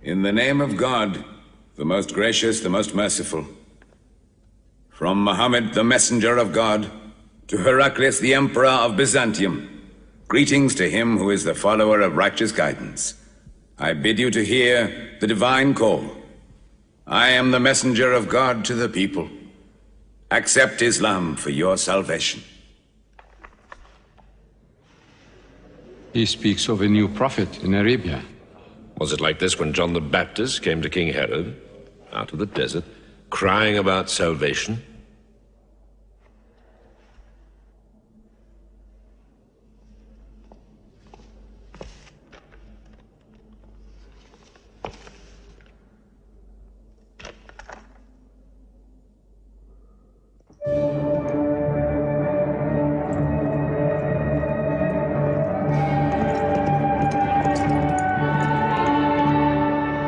In the name of God, the most gracious, the most merciful, from Muhammad, the messenger of God, to Heraclius, the emperor of Byzantium, greetings to him who is the follower of righteous guidance. I bid you to hear the divine call. I am the messenger of God to the people. Accept Islam for your salvation. He speaks of a new prophet in Arabia. Was it like this when John the Baptist came to King Herod, out of the desert, crying about salvation?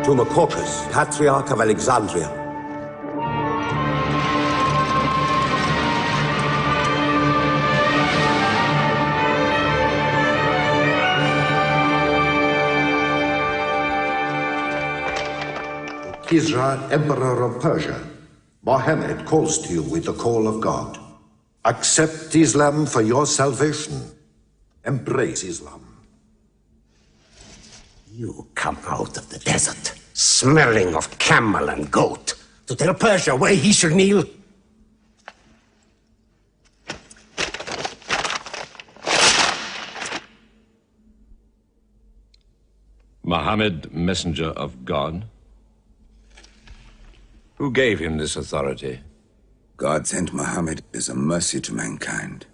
To Macocus, Patriarch of Alexandria. Kisra, Emperor of Persia, Mohammed calls to you with the call of God. Accept Islam for your salvation. Embrace Islam. You come out of the desert, smelling of camel and goat, to tell Persia where he should kneel? Muhammad, messenger of God? Who gave him this authority? God sent Muhammad as a mercy to mankind.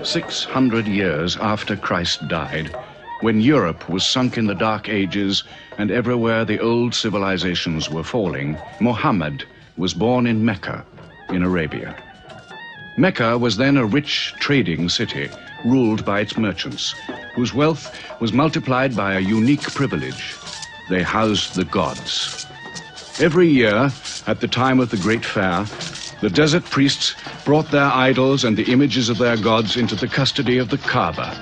"600 years after Christ died, when Europe was sunk in the Dark Ages and everywhere the old civilizations were falling, Muhammad was born in Mecca, in Arabia. Mecca was then a rich trading city ruled by its merchants, whose wealth was multiplied by a unique privilege. They housed the gods. Every year, at the time of the Great Fair, the desert priests brought their idols and the images of their gods into the custody of the Kaaba.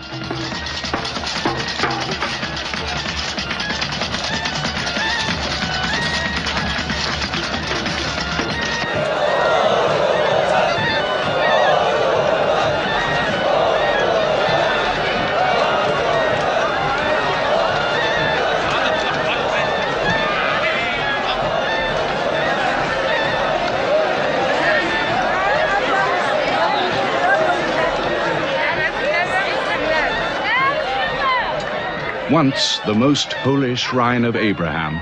Once the most holy shrine of Abraham,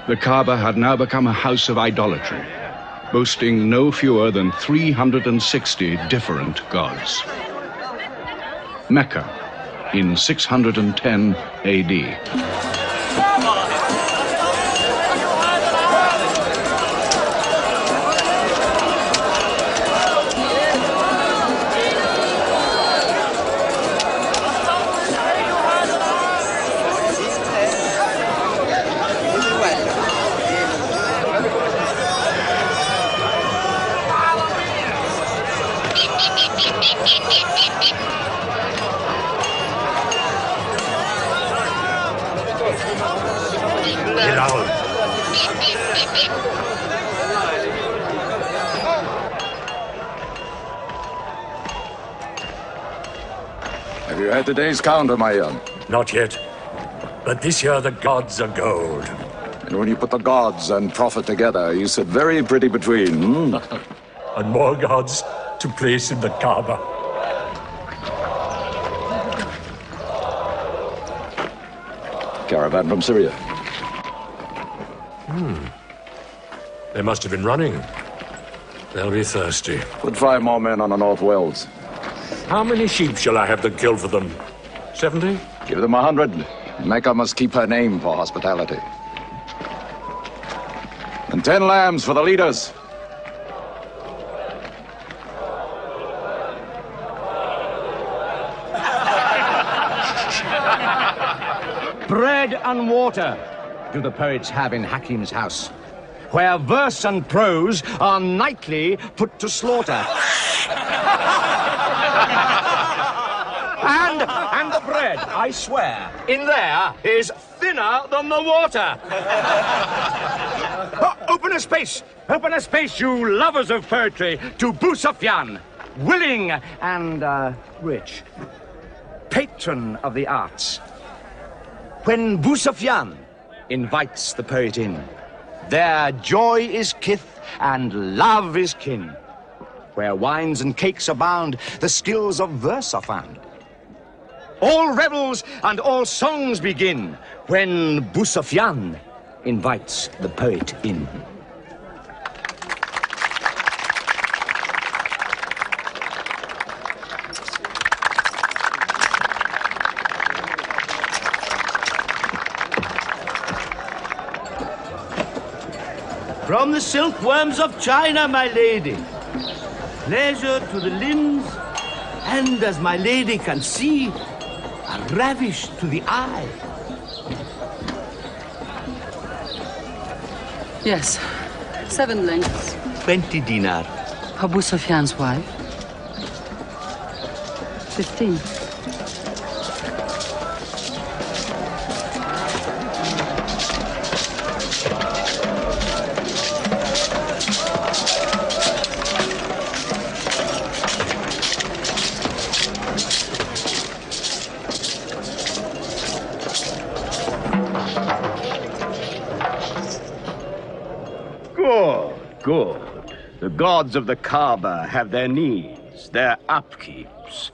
the Kaaba had now become a house of idolatry, boasting no fewer than 360 different gods. Mecca, in 610 AD. Have you had today's counter, my young? Not yet. But this year the gods are gold. And when you put the gods and profit together, you sit very pretty between, And more gods to place in the Kaaba. Caravan from Syria. They must have been running. They'll be thirsty. Put 5 more men on the North Wells. How many sheep shall I have to kill for them? 70? Give them 100. Mecca must keep her name for hospitality. And 10 lambs for the leaders. Bread and water do the poets have in Hakim's house, where verse and prose are nightly put to slaughter. And the bread, I swear, in there is thinner than the water. Open a space, you lovers of poetry, to Busufyan, willing and rich, patron of the arts. When Busufyan invites the poet in, their joy is kith and love is kin. Where wines and cakes abound, the skills of verse are found. All revels and all songs begin when Busufyan invites the poet in. From the silkworms of China, my lady. Pleasure to the limbs, and as my lady can see, a ravish to the eye. Yes, 7 lengths. 20 dinar. Abu Sufyan's wife. 15. Good. The gods of the Kaaba have their needs, their upkeeps.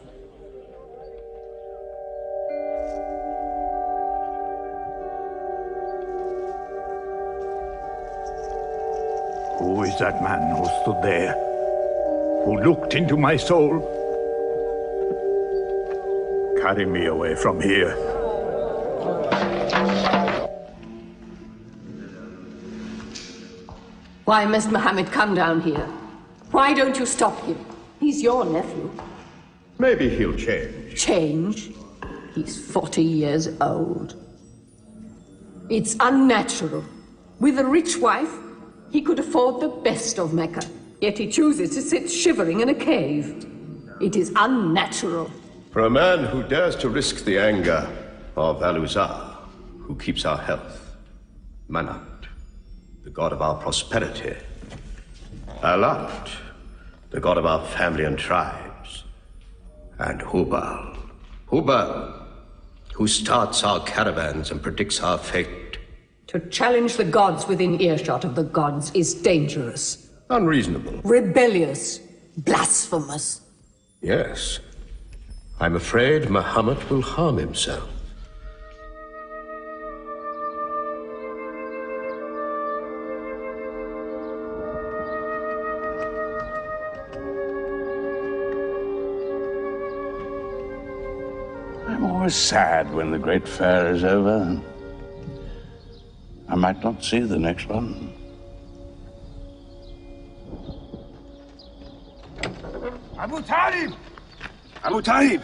Who is that man who stood there? Who looked into my soul? Carry me away from here. Why must Muhammad come down here? Why don't you stop him? He's your nephew. Maybe he'll change. Change? He's 40 years old. It's unnatural. With a rich wife, he could afford the best of Mecca. Yet he chooses to sit shivering in a cave. It is unnatural. For a man who dares to risk the anger of Aluzar, who keeps our health, Manat, the god of our prosperity, Alat, the god of our family and tribes, and Hubal, who starts our caravans and predicts our fate. To challenge the gods within earshot of the gods is dangerous. Unreasonable. Rebellious. Blasphemous. Yes. I'm afraid Muhammad will harm himself. I'm always sad when the great fair is over. I might not see the next one. Abu Talib! Abu Talib!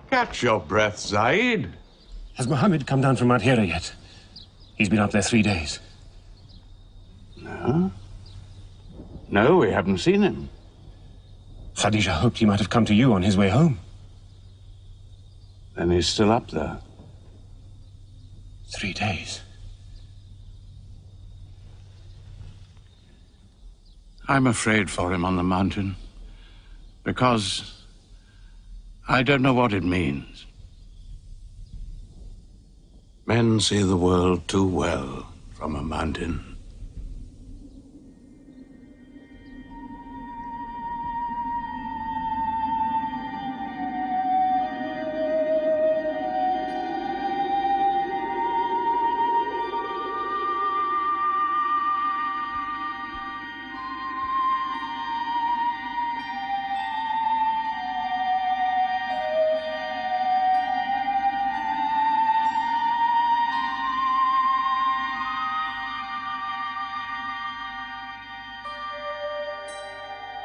Catch your breath, Zaid. Has Mohammed come down from Mount Hira yet? He's been up there 3 days. No? No, we haven't seen him. Khadija hoped he might have come to you on his way home. Then he's still up there. 3 days. I'm afraid for him on the mountain, because I don't know what it means. Men see the world too well from a mountain.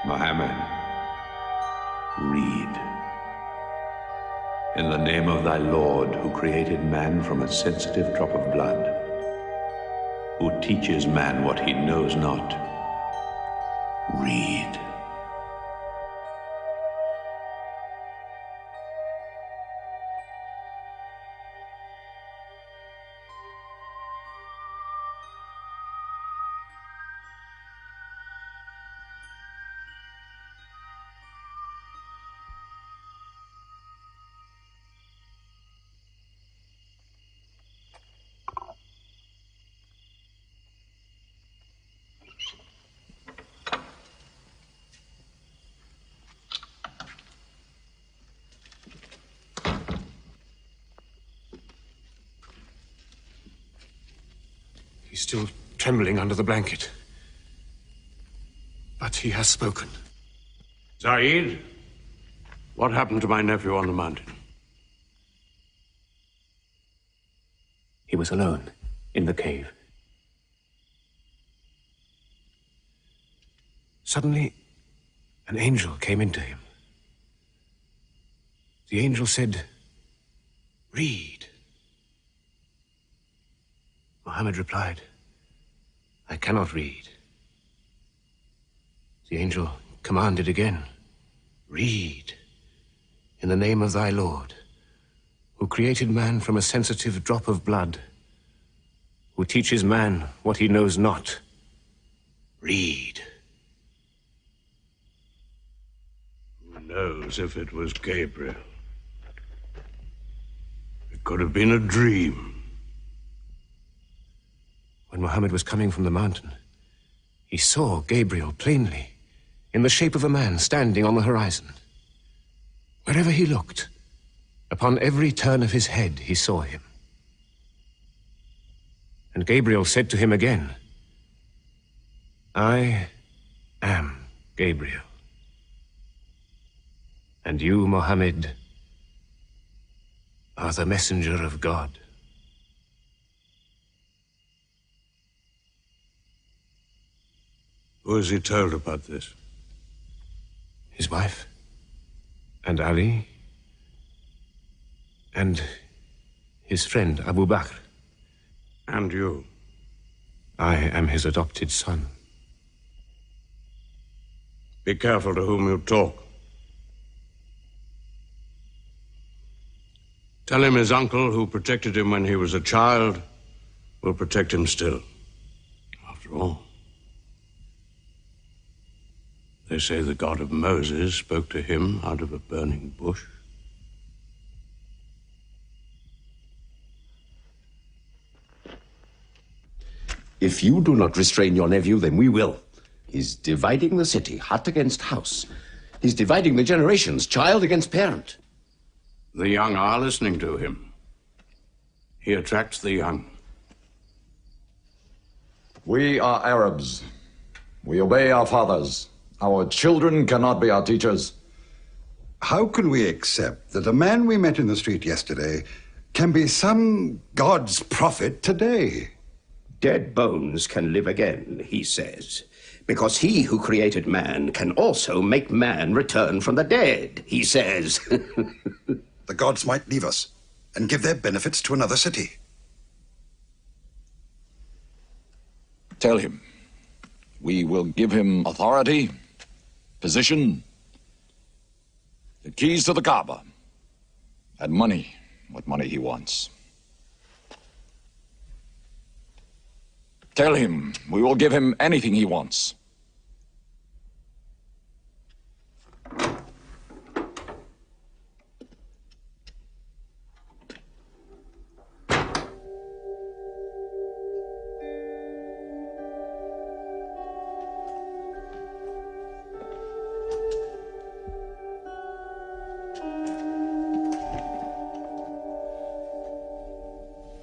Mohammed, read. In the name of thy Lord, who created man from a sensitive drop of blood, who teaches man what he knows not, read. He's still trembling under the blanket. But he has spoken. Zaid, what happened to my nephew on the mountain? He was alone in the cave. Suddenly, an angel came into him. The angel said, "Read." Muhammad replied, "I cannot read." The angel commanded again, "Read, in the name of thy Lord, who created man from a sensitive drop of blood, who teaches man what he knows not. Read." Who knows if it was Gabriel? It could have been a dream. When Muhammad was coming from the mountain, he saw Gabriel plainly, in the shape of a man standing on the horizon. Wherever he looked, upon every turn of his head, he saw him. And Gabriel said to him again, "I am Gabriel. And you, Muhammad, are the messenger of God." Who has he told about this? His wife, and Ali, and his friend Abu Bakr. And you? I am his adopted son. Be careful to whom you talk. Tell him his uncle, who protected him when he was a child, will protect him still. After all, they say the God of Moses spoke to him out of a burning bush. If you do not restrain your nephew, then we will. He's dividing the city, hut against house. He's dividing the generations, child against parent. The young are listening to him. He attracts the young. We are Arabs. We obey our fathers. Our children cannot be our teachers. How can we accept that a man we met in the street yesterday can be some God's prophet today? Dead bones can live again, he says, because he who created man can also make man return from the dead, he says. The gods might leave us and give their benefits to another city. Tell him. We will give him authority, position, the keys to the Kaaba, and money, what money he wants. Tell him we will give him anything he wants.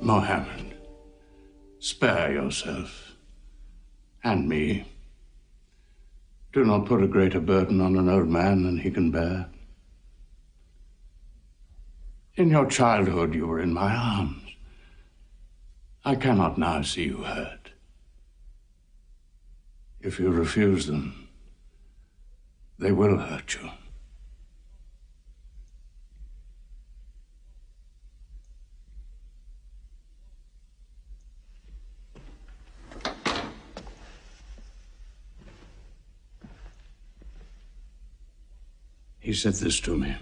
Mohammed, spare yourself, and me. Do not put a greater burden on an old man than he can bear. In your childhood, you were in my arms. I cannot now see you hurt. If you refuse them, they will hurt you. He said this to me.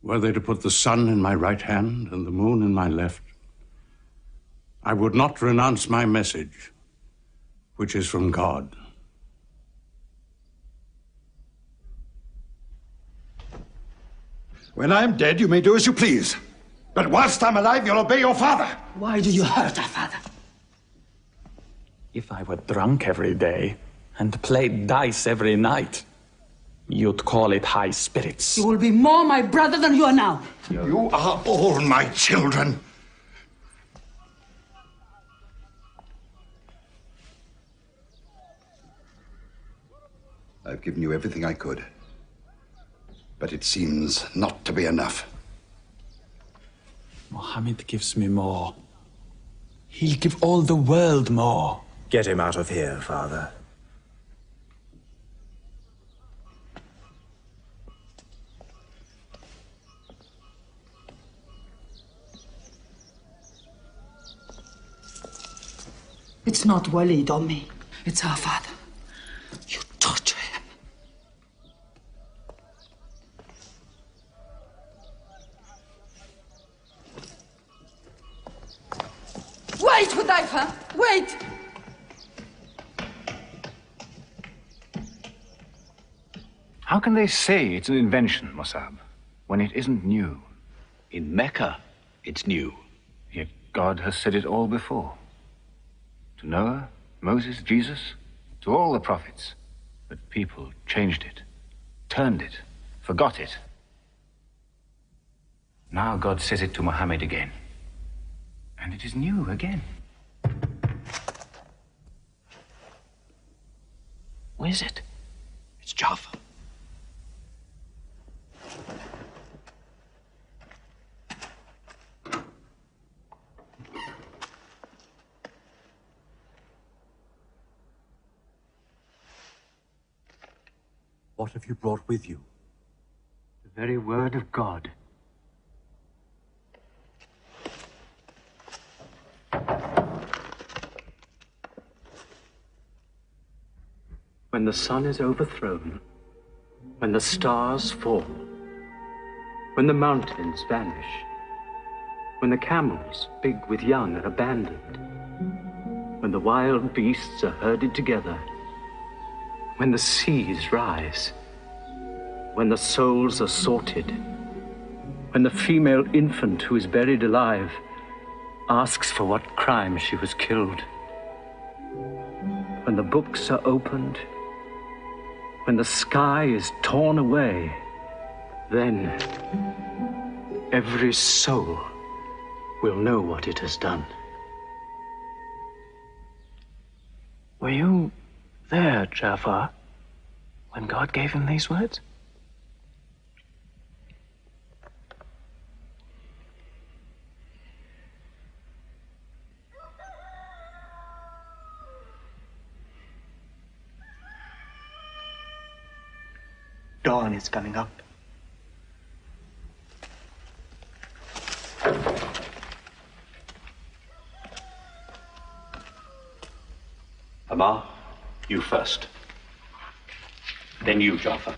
Were they to put the sun in my right hand and the moon in my left, I would not renounce my message, which is from God. When I'm dead, you may do as you please. But whilst I'm alive, you'll obey your father. Why do you hurt our father? If I were drunk every day and played dice every night, you'd call it high spirits. You will be more my brother than you are now. You are all my children. I've given you everything I could. But it seems not to be enough. Mohammed gives me more. He'll give all the world more. Get him out of here, Father. It's not Walid or me. It's our father. You torture him. Wait, Hudayfa! Wait! How can they say it's an invention, Musab, when it isn't new? In Mecca, it's new. Yet God has said it all before. To Noah, Moses, Jesus, to all the prophets. But people changed it, turned it, forgot it. Now God says it to Muhammad again. And it is new again. Who is it? It's Jaffa. What have you brought with you? The very word of God. When the sun is overthrown, when the stars fall, when the mountains vanish, when the camels, big with young, are abandoned, when the wild beasts are herded together, when the seas rise, when the souls are sorted, when the female infant who is buried alive asks for what crime she was killed, when the books are opened, when the sky is torn away, then every soul will know what it has done. Were you there, Jafar, when God gave him these words? Dawn is coming up. Amar, you first. Then you, Jafar.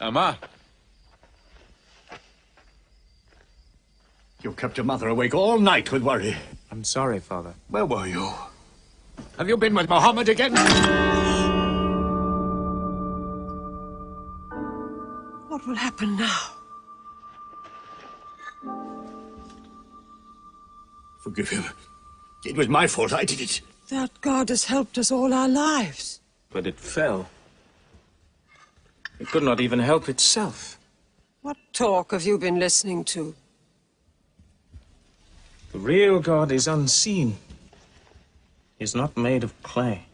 Amar. You kept your mother awake all night with worry. I'm sorry, Father. Where were you? Have you been with Mohammed again? What will happen now? Forgive him. It was my fault. I did it. That God has helped us all our lives. But it fell. It could not even help itself. What talk have you been listening to? The real God is unseen. He is not made of clay.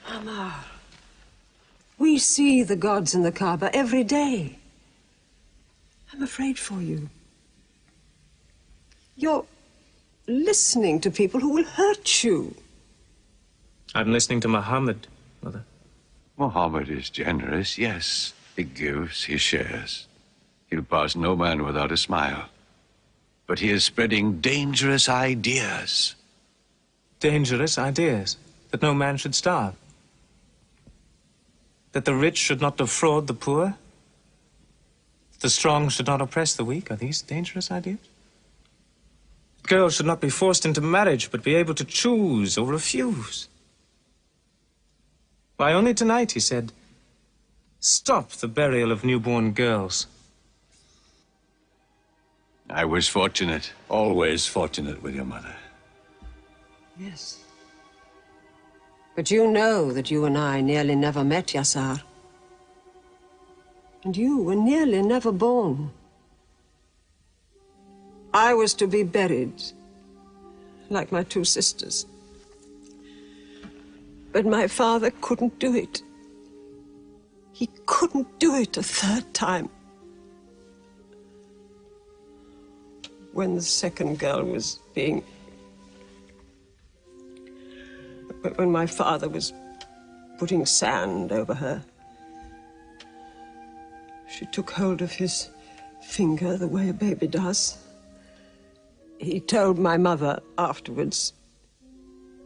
Amar, we see the gods in the Kaaba every day. I'm afraid for you. You're listening to people who will hurt you. I'm listening to Muhammad, Mother. Muhammad is generous, yes. He gives, he shares. He'll pass no man without a smile. But he is spreading dangerous ideas. Dangerous ideas? That no man should starve? That the rich should not defraud the poor? The strong should not oppress the weak? Are these dangerous ideas? Girls should not be forced into marriage, but be able to choose or refuse. Why, only tonight he said, "Stop the burial of newborn girls." I was fortunate, always fortunate with your mother. Yes. But you know that you and I nearly never met, Yassar. And you were nearly never born. I was to be buried, like my two sisters. But my father couldn't do it. He couldn't do it a third time. When the second girl was being... When my father was putting sand over her, she took hold of his finger the way a baby does. He told my mother afterwards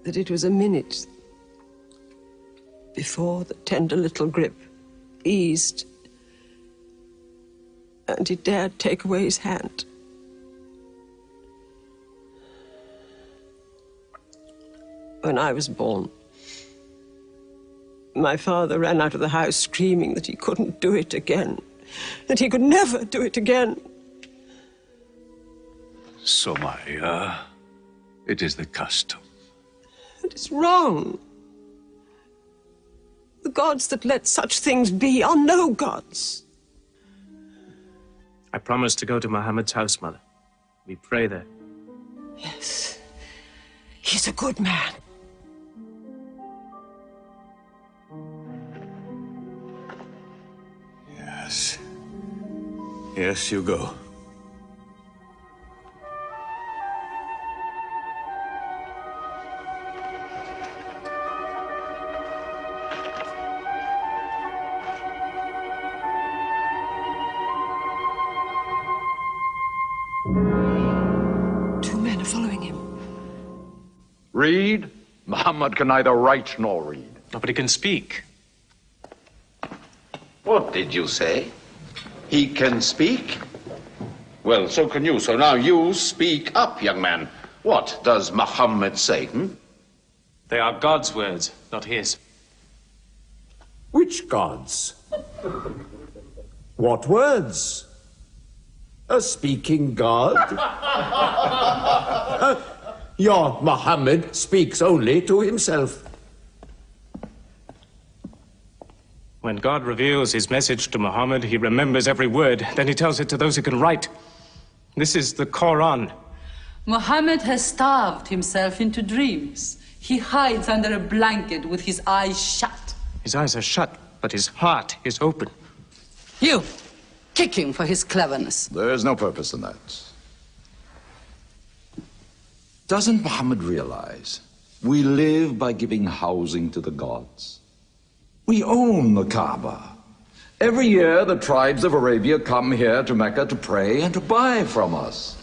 that it was a minute before the tender little grip eased and he dared take away his hand. When I was born, my father ran out of the house screaming that he couldn't do it again, that he could never do it again. So, it is the custom. It is wrong. The gods that let such things be are no gods. I promised to go to Muhammad's house, Mother. We pray there. Yes. He's a good man. Yes. Yes, you go. Two men are following him. Read? Muhammad can neither write nor read. Nobody can speak. What did you say? He can speak? Well, so can you. So now you speak up, young man. What does Muhammad say, They are God's words, not his. Which gods? What words? A speaking God? Your Muhammad speaks only to himself. When God reveals his message to Muhammad, he remembers every word. Then he tells it to those who can write. This is the Quran. Muhammad has starved himself into dreams. He hides under a blanket with his eyes shut. His eyes are shut, but his heart is open. You, kick him for his cleverness. There's no purpose in that. Doesn't Muhammad realize we live by giving housing to the gods? We own the Kaaba. Every year, the tribes of Arabia come here to Mecca to pray and to buy from us.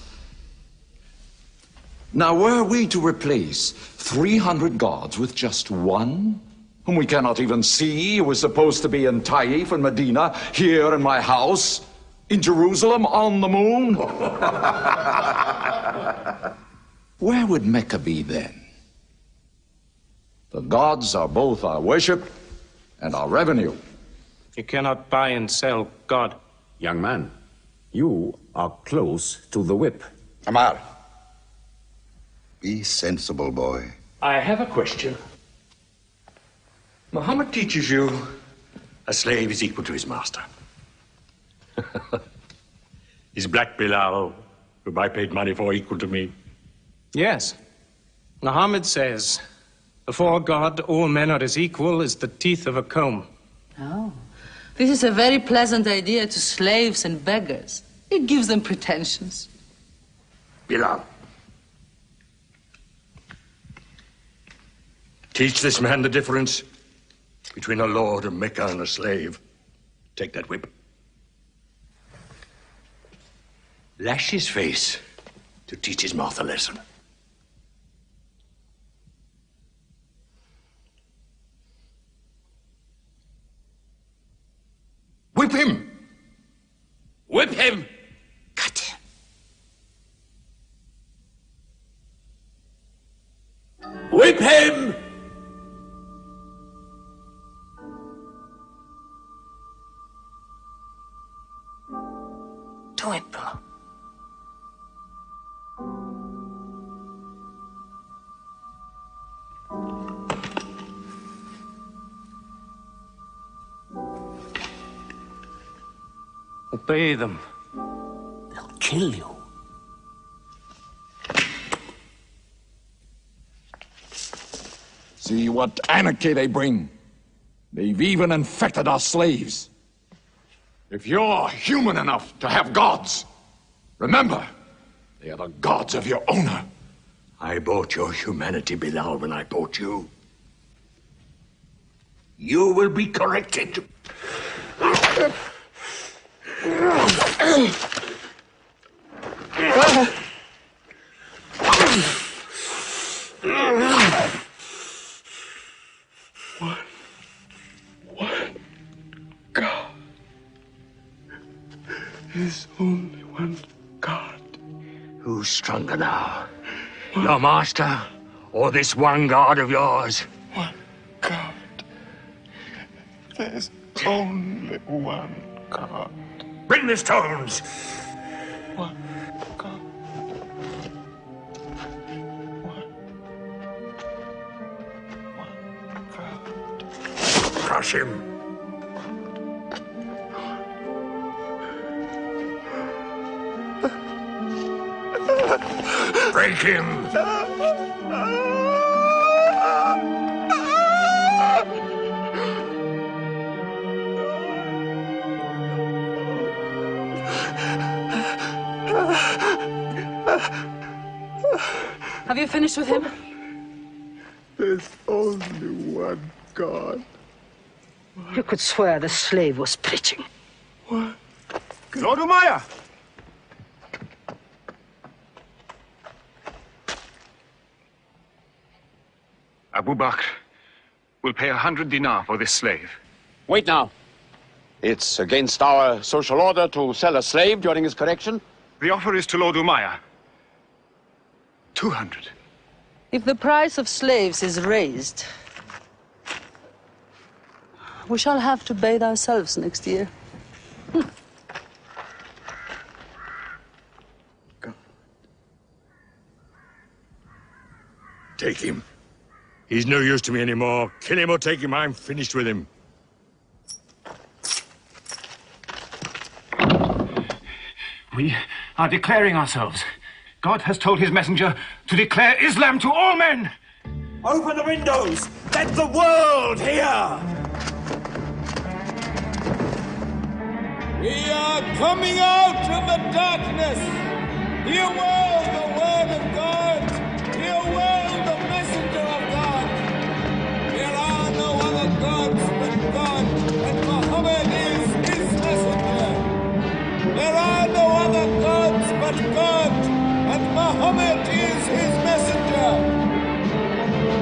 Now, were we to replace 300 gods with just one, whom we cannot even see, who is supposed to be in Taif and Medina, here in my house, in Jerusalem, on the moon? Where would Mecca be then? The gods are both our worship and our revenue. You cannot buy and sell God. Young man, you are close to the whip. Amar. Be sensible, boy. I have a question. Muhammad teaches you a slave is equal to his master. Is Black Bilal, whom I paid money for, equal to me? Yes. Muhammad says, before God, all men are as equal as the teeth of a comb. Oh, this is a very pleasant idea to slaves and beggars. It gives them pretensions. Bilal. Teach this man the difference between a lord of Mecca and a slave. Take that whip. Lash his face to teach his mouth a lesson. Whip him! Whip him! Cut him. Whip him! Do it, bro. Obey them. They'll kill you. See what anarchy they bring. They've even infected our slaves. If you're human enough to have gods, remember, they are the gods of your owner. I bought your humanity, Bilal, when I bought you. You will be corrected. One God. There's only one God. Who's stronger now? Your master or this one God of yours? One God. There's only one God. Bring the stones! One God. One God. Crush him. Break him! Have you finished with him? There's only one God. You could swear the slave was preaching. What? Lord Umayyah! Abu Bakr will pay 100 dinar for this slave. Wait now. It's against our social order to sell a slave during his correction. The offer is to Lord Umayyah. 200. If the price of slaves is raised, we shall have to bathe ourselves next year. Take him. He's no use to me anymore. Kill him or take him. I'm finished with him. We are declaring ourselves. God has told his messenger to declare Islam to all men. Open the windows! Let the world hear! We are coming out of the darkness. Hear well the word of God. Hear well the messenger of God. There are no other gods but God, and Muhammad is his messenger. There are no other gods but God, and Muhammad is his messenger.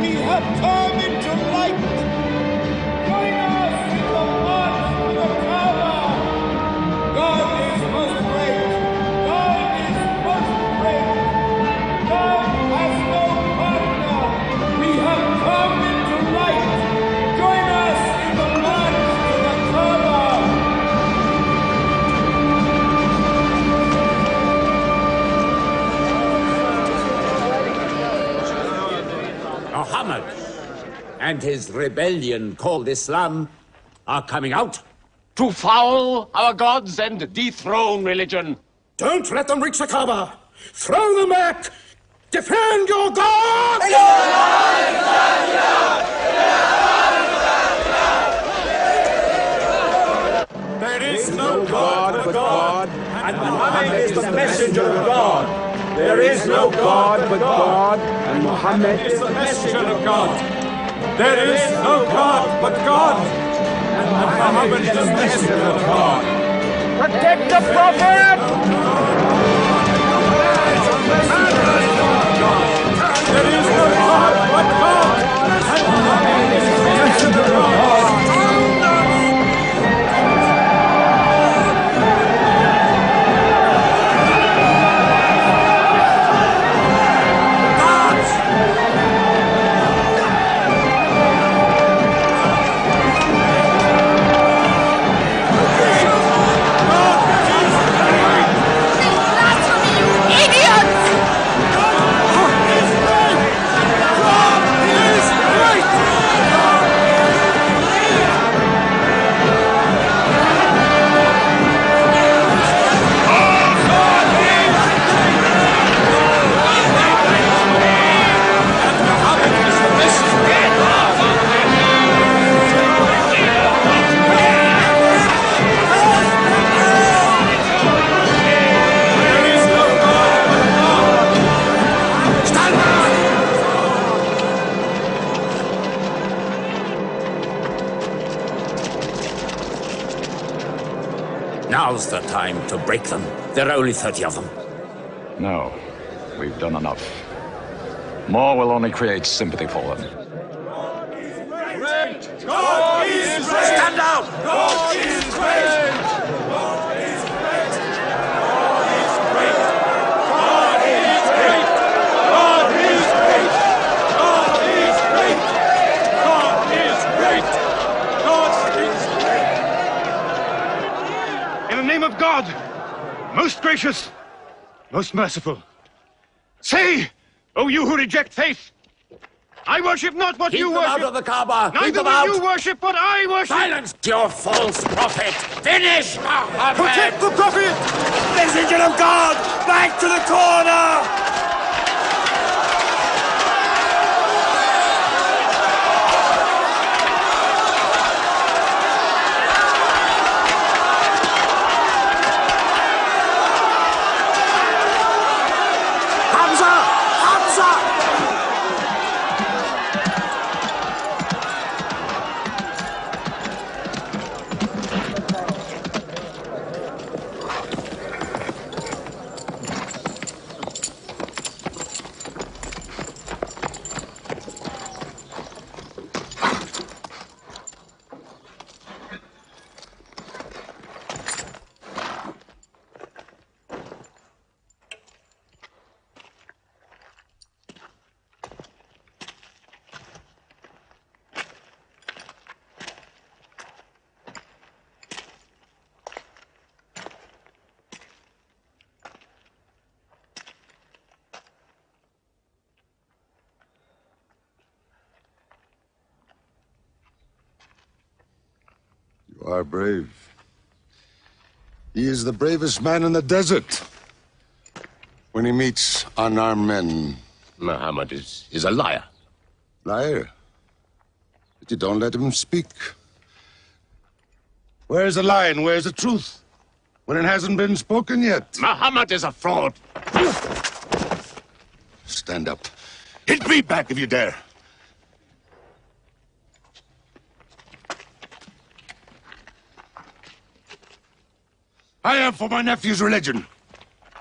We have come into light. Join us in the march to the Kaaba. God is most great. God is most great. God has no partner. We have come into light. Join us in the march to the Kaaba. Muhammad and his rebellion called Islam are coming out To foul our gods and dethrone religion. Don't let them reach the Kaaba! Throw them back! Defend your God! There is no God but God, and Muhammad is the messenger of God. There is no God but God, and Muhammad is the messenger of God. There is no God but God, and Muhammad is the messenger of God. Protect the Prophet! There is no God but God, and Muhammad is the messenger of God. Now's the time to break them. There are only 30 of them. No, we've done enough. More will only create sympathy for them. God is great! Stand down! God is great! God is great! name of God, most gracious, most merciful, say, O you who reject faith, I worship not what you worship. Keep them out of the Kaaba. Keep Neither them will out. you worship what I worship. Silence, your false prophet. Finish, Muhammad. Protect the prophet. Messenger of God, back to the corner. You are brave. He is the bravest man in the desert. When he meets unarmed men... Muhammad is a liar. Liar? But you don't let him speak. Where's the lie and where's the truth? When it hasn't been spoken yet. Muhammad is a fraud. Stand up. Hit me back if you dare. I am for my nephew's religion,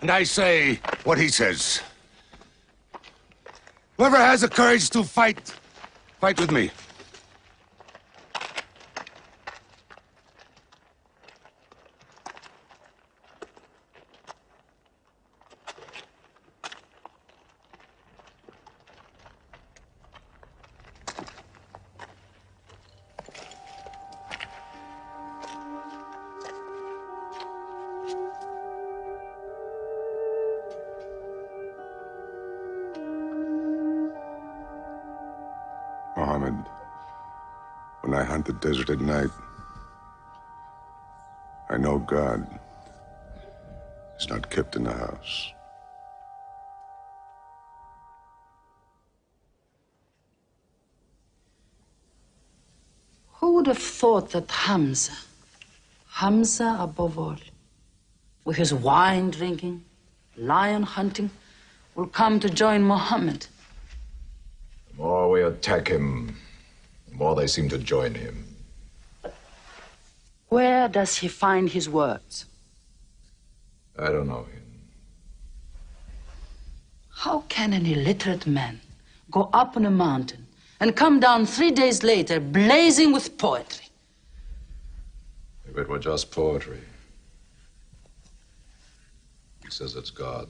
and I say what he says. Whoever has the courage to fight, fight with me. Mohammed, when I hunt the desert at night, I know God is not kept in the house. Who would have thought that Hamza above all, with his wine drinking, lion hunting, will come to join Muhammad? The more we attack him, the more they seem to join him. Where does he find his words? I don't know him. How can an illiterate man go up on a mountain and come down 3 days later blazing with poetry? If it were just poetry. He says it's God.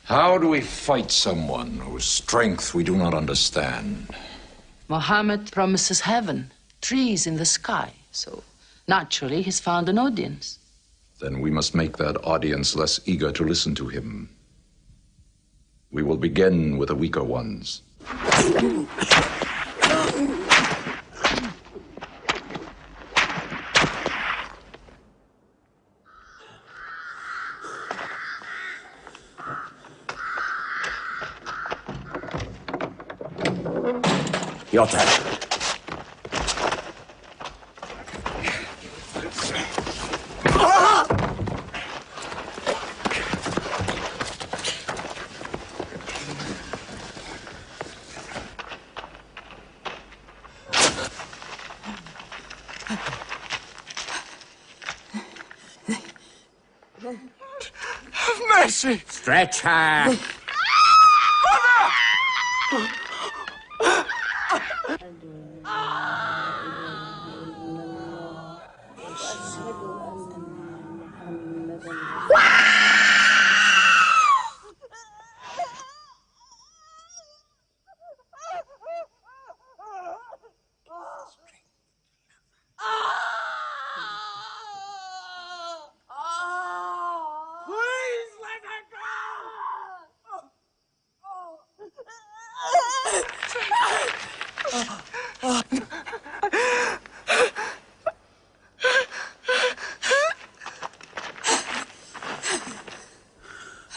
How do we fight someone whose strength we do not understand? Muhammad promises heaven, trees in the sky, so naturally he's found an audience. Then we must make that audience less eager to listen to him. We will begin with the weaker ones. Your turn. Have mercy. Stretch her.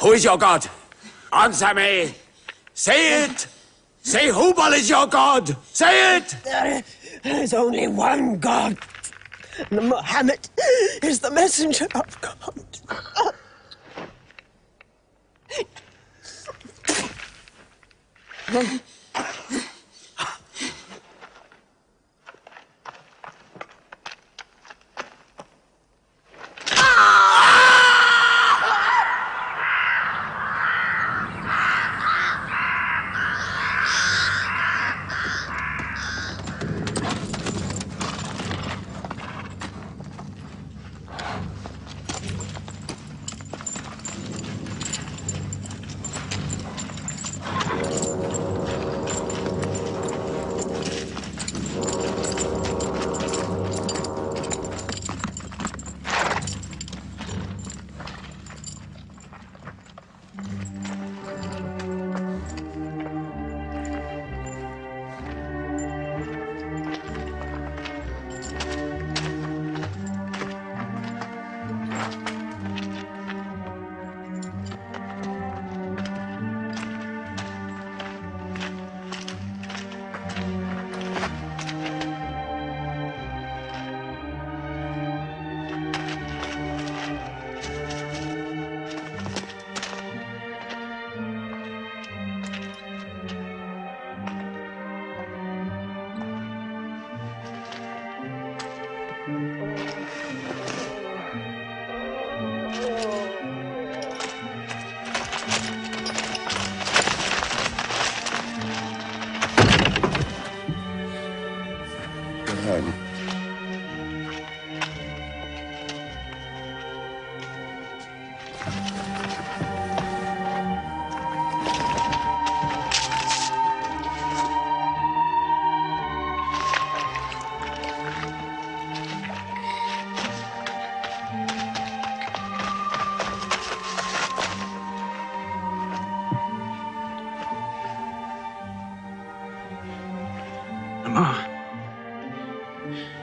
Who is your God? Answer me. Say it. Say Hubal is your God. Say it. There is only one God. And Muhammad is the messenger of God.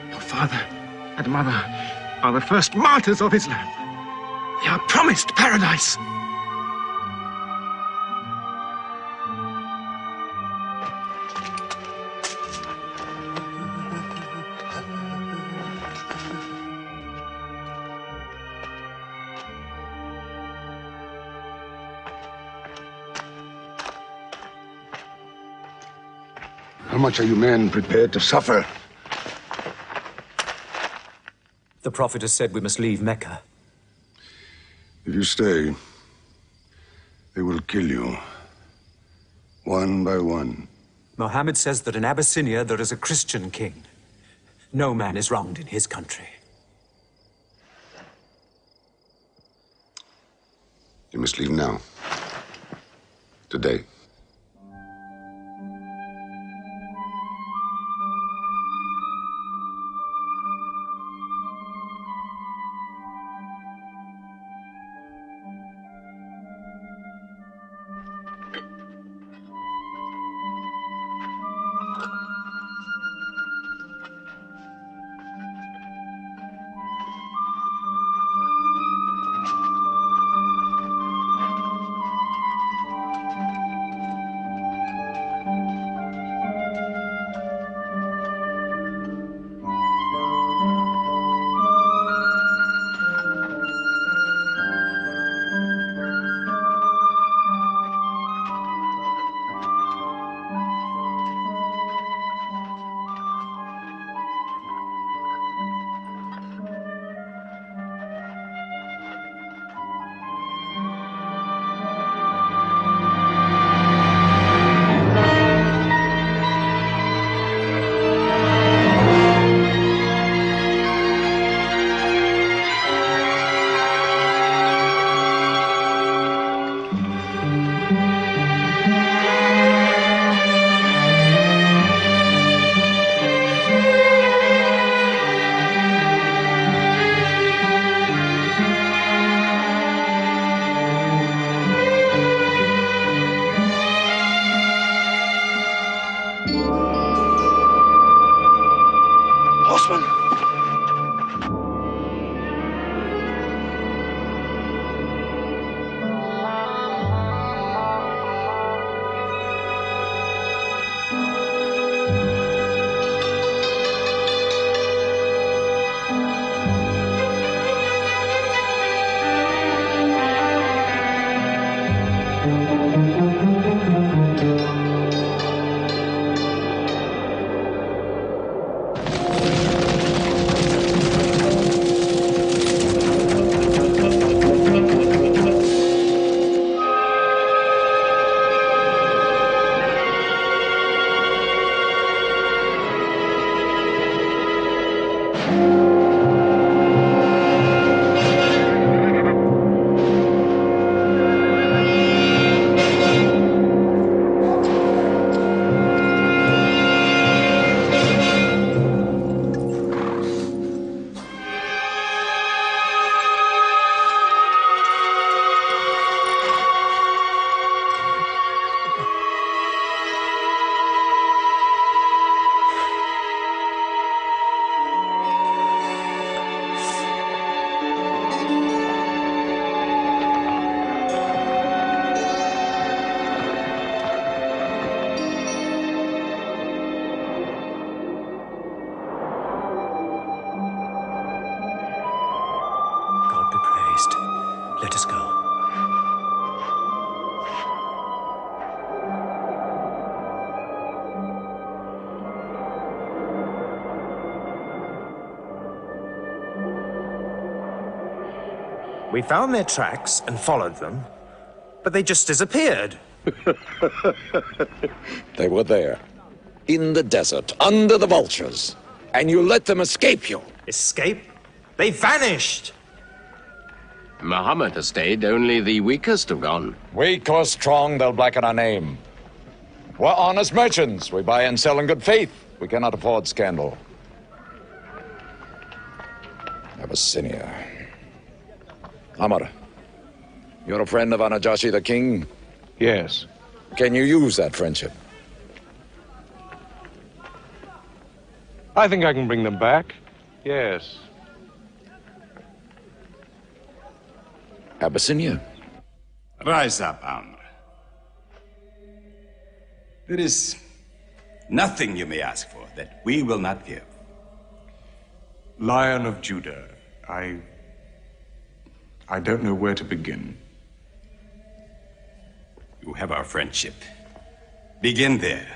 Your father and mother are the first martyrs of Islam. They are promised paradise. How much are you men prepared to suffer? The Prophet has said we must leave Mecca. If you stay, they will kill you. One by one. Mohammed says that in Abyssinia there is a Christian king. No man is wronged in his country. You must leave now. Today. Let us go. We found their tracks and followed them, but they just disappeared. They were there, in the desert, under the vultures, and you let them escape you. Escape? They vanished! Muhammad has stayed. Only the weakest have gone. Weak or strong, they'll blacken our name. We're honest merchants. We buy and sell in good faith. We cannot afford scandal. Abyssinia. Amar, you're a friend of Anajashi the king? Yes. Can you use that friendship? I think I can bring them back. Yes. Abyssinia. Rise up, Amr. There is nothing you may ask for that we will not give. Lion of Judah, I don't know where to begin. You have our friendship. Begin there.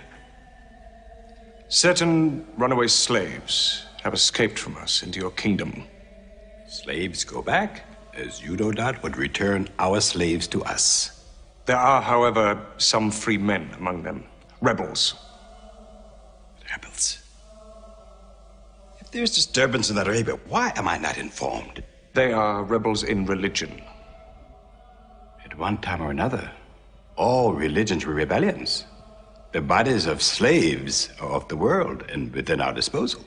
Certain runaway slaves have escaped from us into your kingdom. Slaves go back, as you no doubt would return our slaves to us. There are, however, some free men among them. Rebels. Rebels? If there's disturbance in Arabia, why am I not informed? They are rebels in religion. At one time or another, all religions were rebellions. The bodies of slaves are of the world and within our disposal.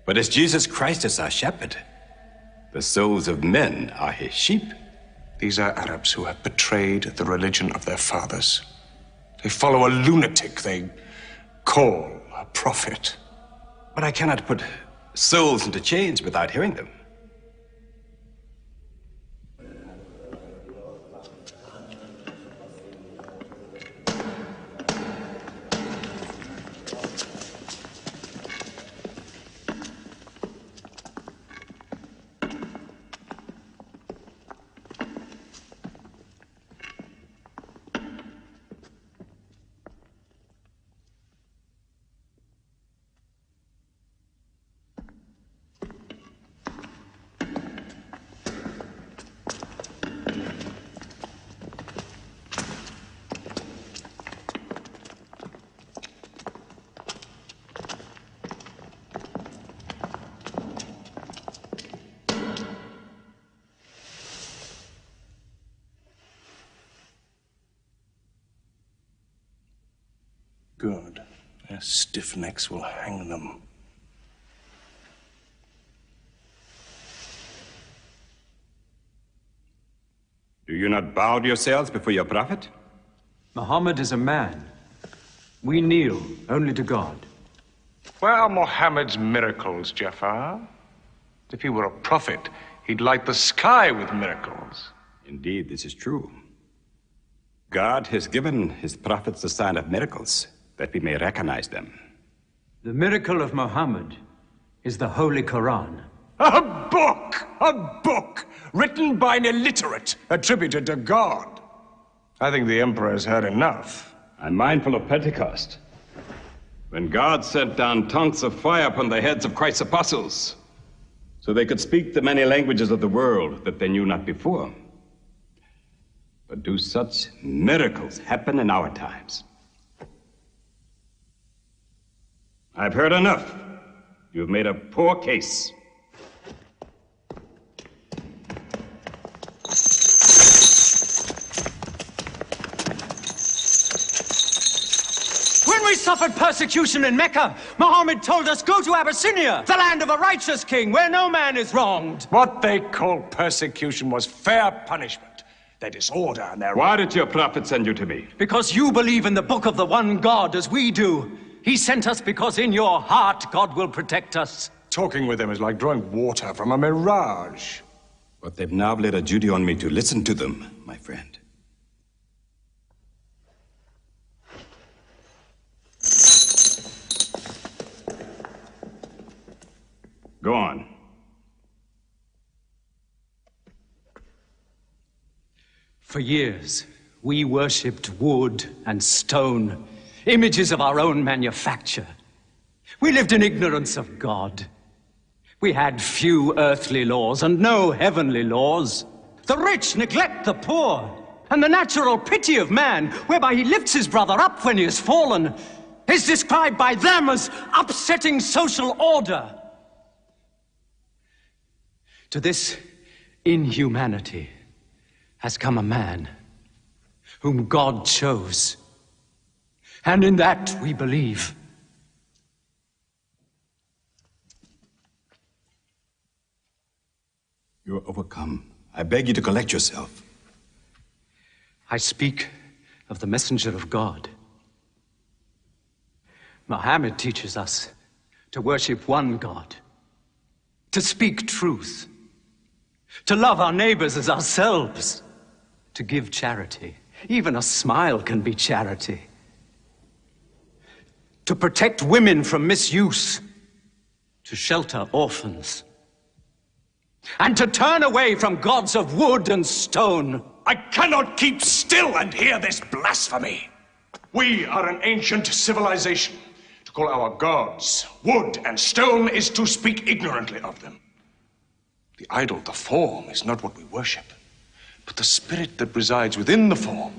But as Jesus Christ is our shepherd, the souls of men are his sheep. These are Arabs who have betrayed the religion of their fathers. They follow a lunatic they call a prophet. But I cannot put souls into chains without hearing them. Good. Their stiff necks will hang them. Do you not bow yourselves before your prophet? Muhammad is a man. We kneel only to God. Where are Muhammad's miracles, Jafar? If he were a prophet, he'd light the sky with miracles. Indeed, this is true. God has given his prophets the sign of miracles, that we may recognize them. The miracle of Muhammad is the Holy Quran. A book written by an illiterate, attributed to God. I think the emperor has heard enough. I'm mindful of Pentecost, when God sent down tongues of fire upon the heads of Christ's apostles, so they could speak the many languages of the world that they knew not before. But do such miracles happen in our times? I've heard enough. You've made a poor case. When we suffered persecution in Mecca, Muhammad told us, go to Abyssinia, the land of a righteous king, where no man is wronged. What they called persecution was fair punishment. Their disorder and their... Why did your prophet send you to me? Because you believe in the book of the one God as we do. He sent us because in your heart God will protect us. Talking with them is like drawing water from a mirage. But they've now laid a duty on me to listen to them, my friend. Go on. For years, we worshipped wood and stone, images of our own manufacture. We lived in ignorance of God. We had few earthly laws and no heavenly laws. The rich neglect the poor, and the natural pity of man, whereby he lifts his brother up when he has fallen, is described by them as upsetting social order. To this inhumanity has come a man whom God chose, and in that we believe. You are overcome. I beg you to collect yourself. I speak of the messenger of God. Muhammad teaches us to worship one God, to speak truth, to love our neighbors as ourselves, to give charity. Even a smile can be charity. To protect women from misuse, to shelter orphans, and to turn away from gods of wood and stone. I cannot keep still and hear this blasphemy. We are an ancient civilization. To call our gods wood and stone is to speak ignorantly of them. The idol, the form, is not what we worship, but the spirit that resides within the form.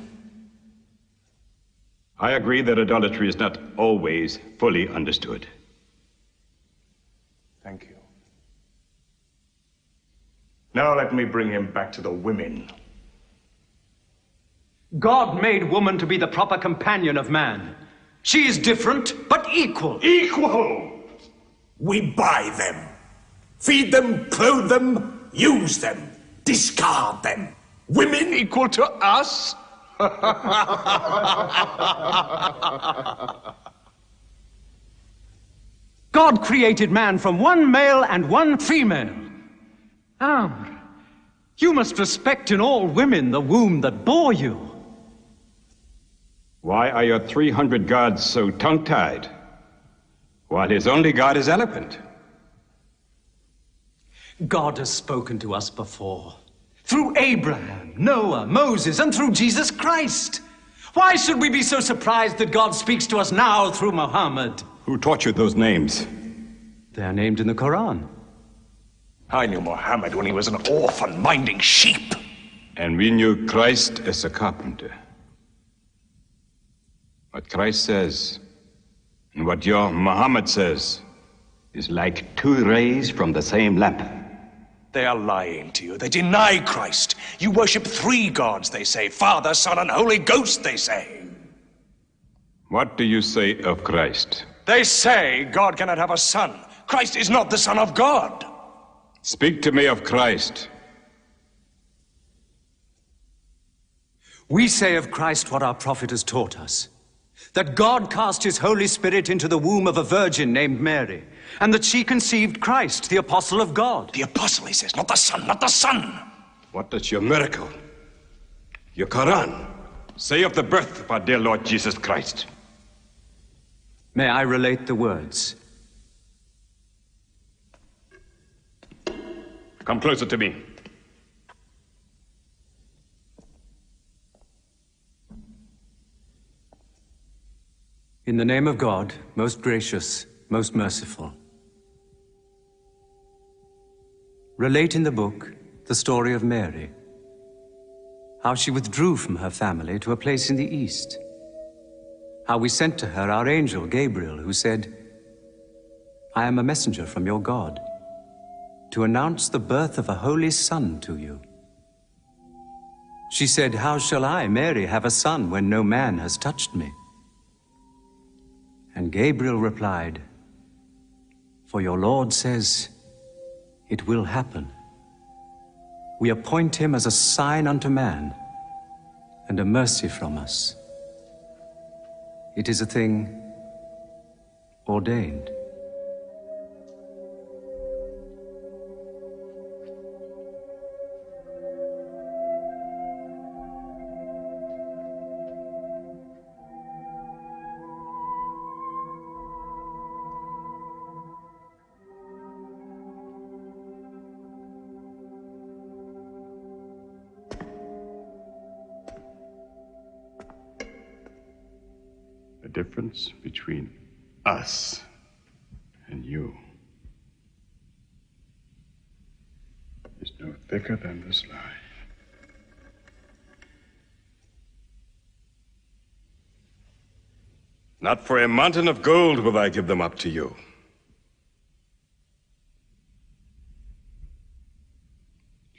I agree that idolatry is not always fully understood. Thank you. Now let me bring him back to the women. God made woman to be the proper companion of man. She is different, but equal. Equal! We buy them. Feed them, clothe them, use them, discard them. Women equal to us? God created man from one male and one female. Amr, you must respect in all women the womb that bore you. Why are your 300 gods so tongue-tied, while his only god is eloquent? God has spoken to us before, through Abraham, Noah, Moses, and through Jesus Christ. Why should we be so surprised that God speaks to us now through Muhammad? Who taught you those names? They are named in the Quran. I knew Muhammad when he was an orphan minding sheep. And we knew Christ as a carpenter. What Christ says and what your Muhammad says is like two rays from the same lamp. They are lying to you. They deny Christ. You worship three gods, they say. Father, Son, and Holy Ghost, they say. What do you say of Christ? They say God cannot have a son. Christ is not the Son of God. Speak to me of Christ. We say of Christ what our prophet has taught us. That God cast his Holy Spirit into the womb of a virgin named Mary, and that she conceived Christ, the apostle of God. The apostle, he says, not the son, not the son. What does your miracle, your Quran, say of the birth of our dear Lord Jesus Christ? May I relate the words? Come closer to me. In the name of God, most gracious, most merciful. Relate in the book the story of Mary, how she withdrew from her family to a place in the east, how we sent to her our angel Gabriel, who said, I am a messenger from your God to announce the birth of a holy son to you. She said, how shall I, Mary, have a son when no man has touched me? And Gabriel replied, for your Lord says, it will happen. We appoint him as a sign unto man and a mercy from us. It is a thing ordained. The difference between us and you is no thicker than this lie. Not for a mountain of gold will I give them up to you.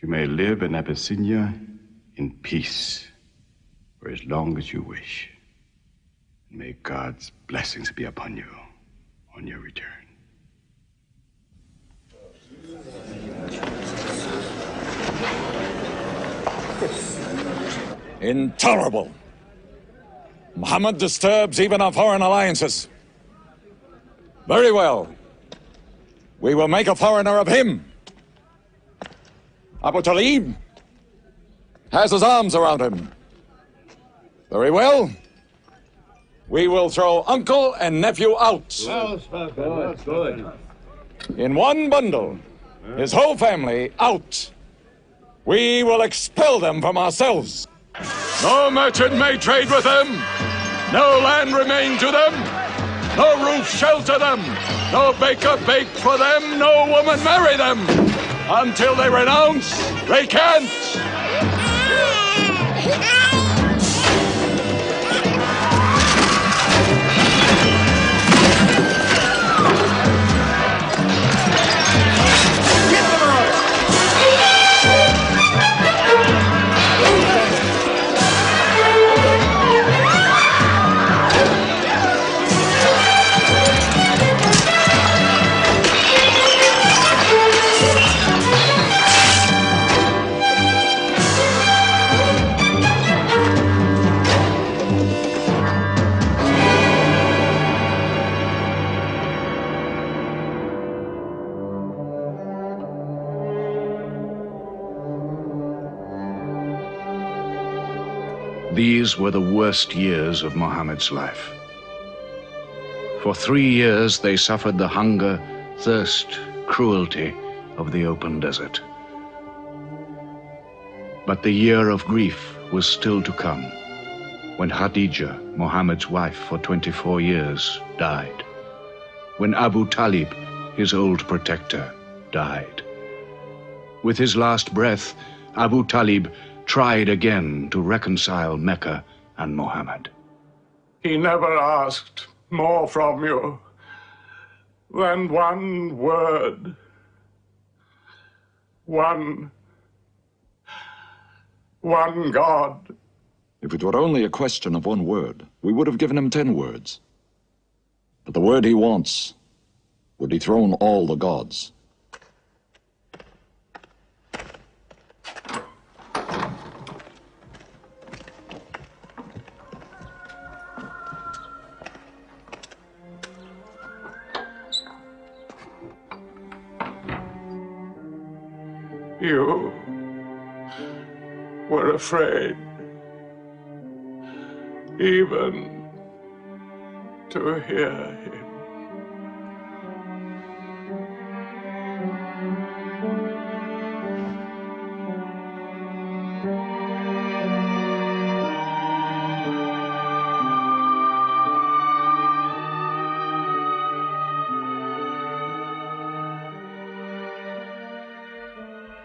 You may live in Abyssinia in peace for as long as you wish. May God's blessings be upon you on your return. Intolerable! Muhammad disturbs even our foreign alliances. Very well. We will make a foreigner of him. Abu Talib has his arms around him. Very well. We will throw uncle and nephew out. Good. In one bundle, his whole family out. We will expel them from ourselves. No merchant may trade with them. No land remain to them. No roof shelter them. No baker bake for them. No woman marry them. Until they renounce, they can't. These were the worst years of Muhammad's life. For 3 years they suffered the hunger, thirst, cruelty of the open desert. But the year of grief was still to come, when Khadija, Muhammad's wife for 24 years, died. When Abu Talib, his old protector, died. With his last breath, Abu Talib tried again to reconcile Mecca and Muhammad. He never asked more from you than one word. One God. If it were only a question of one word, we would have given him 10 words. But the word he wants would dethrone all the gods. You were afraid even to hear him.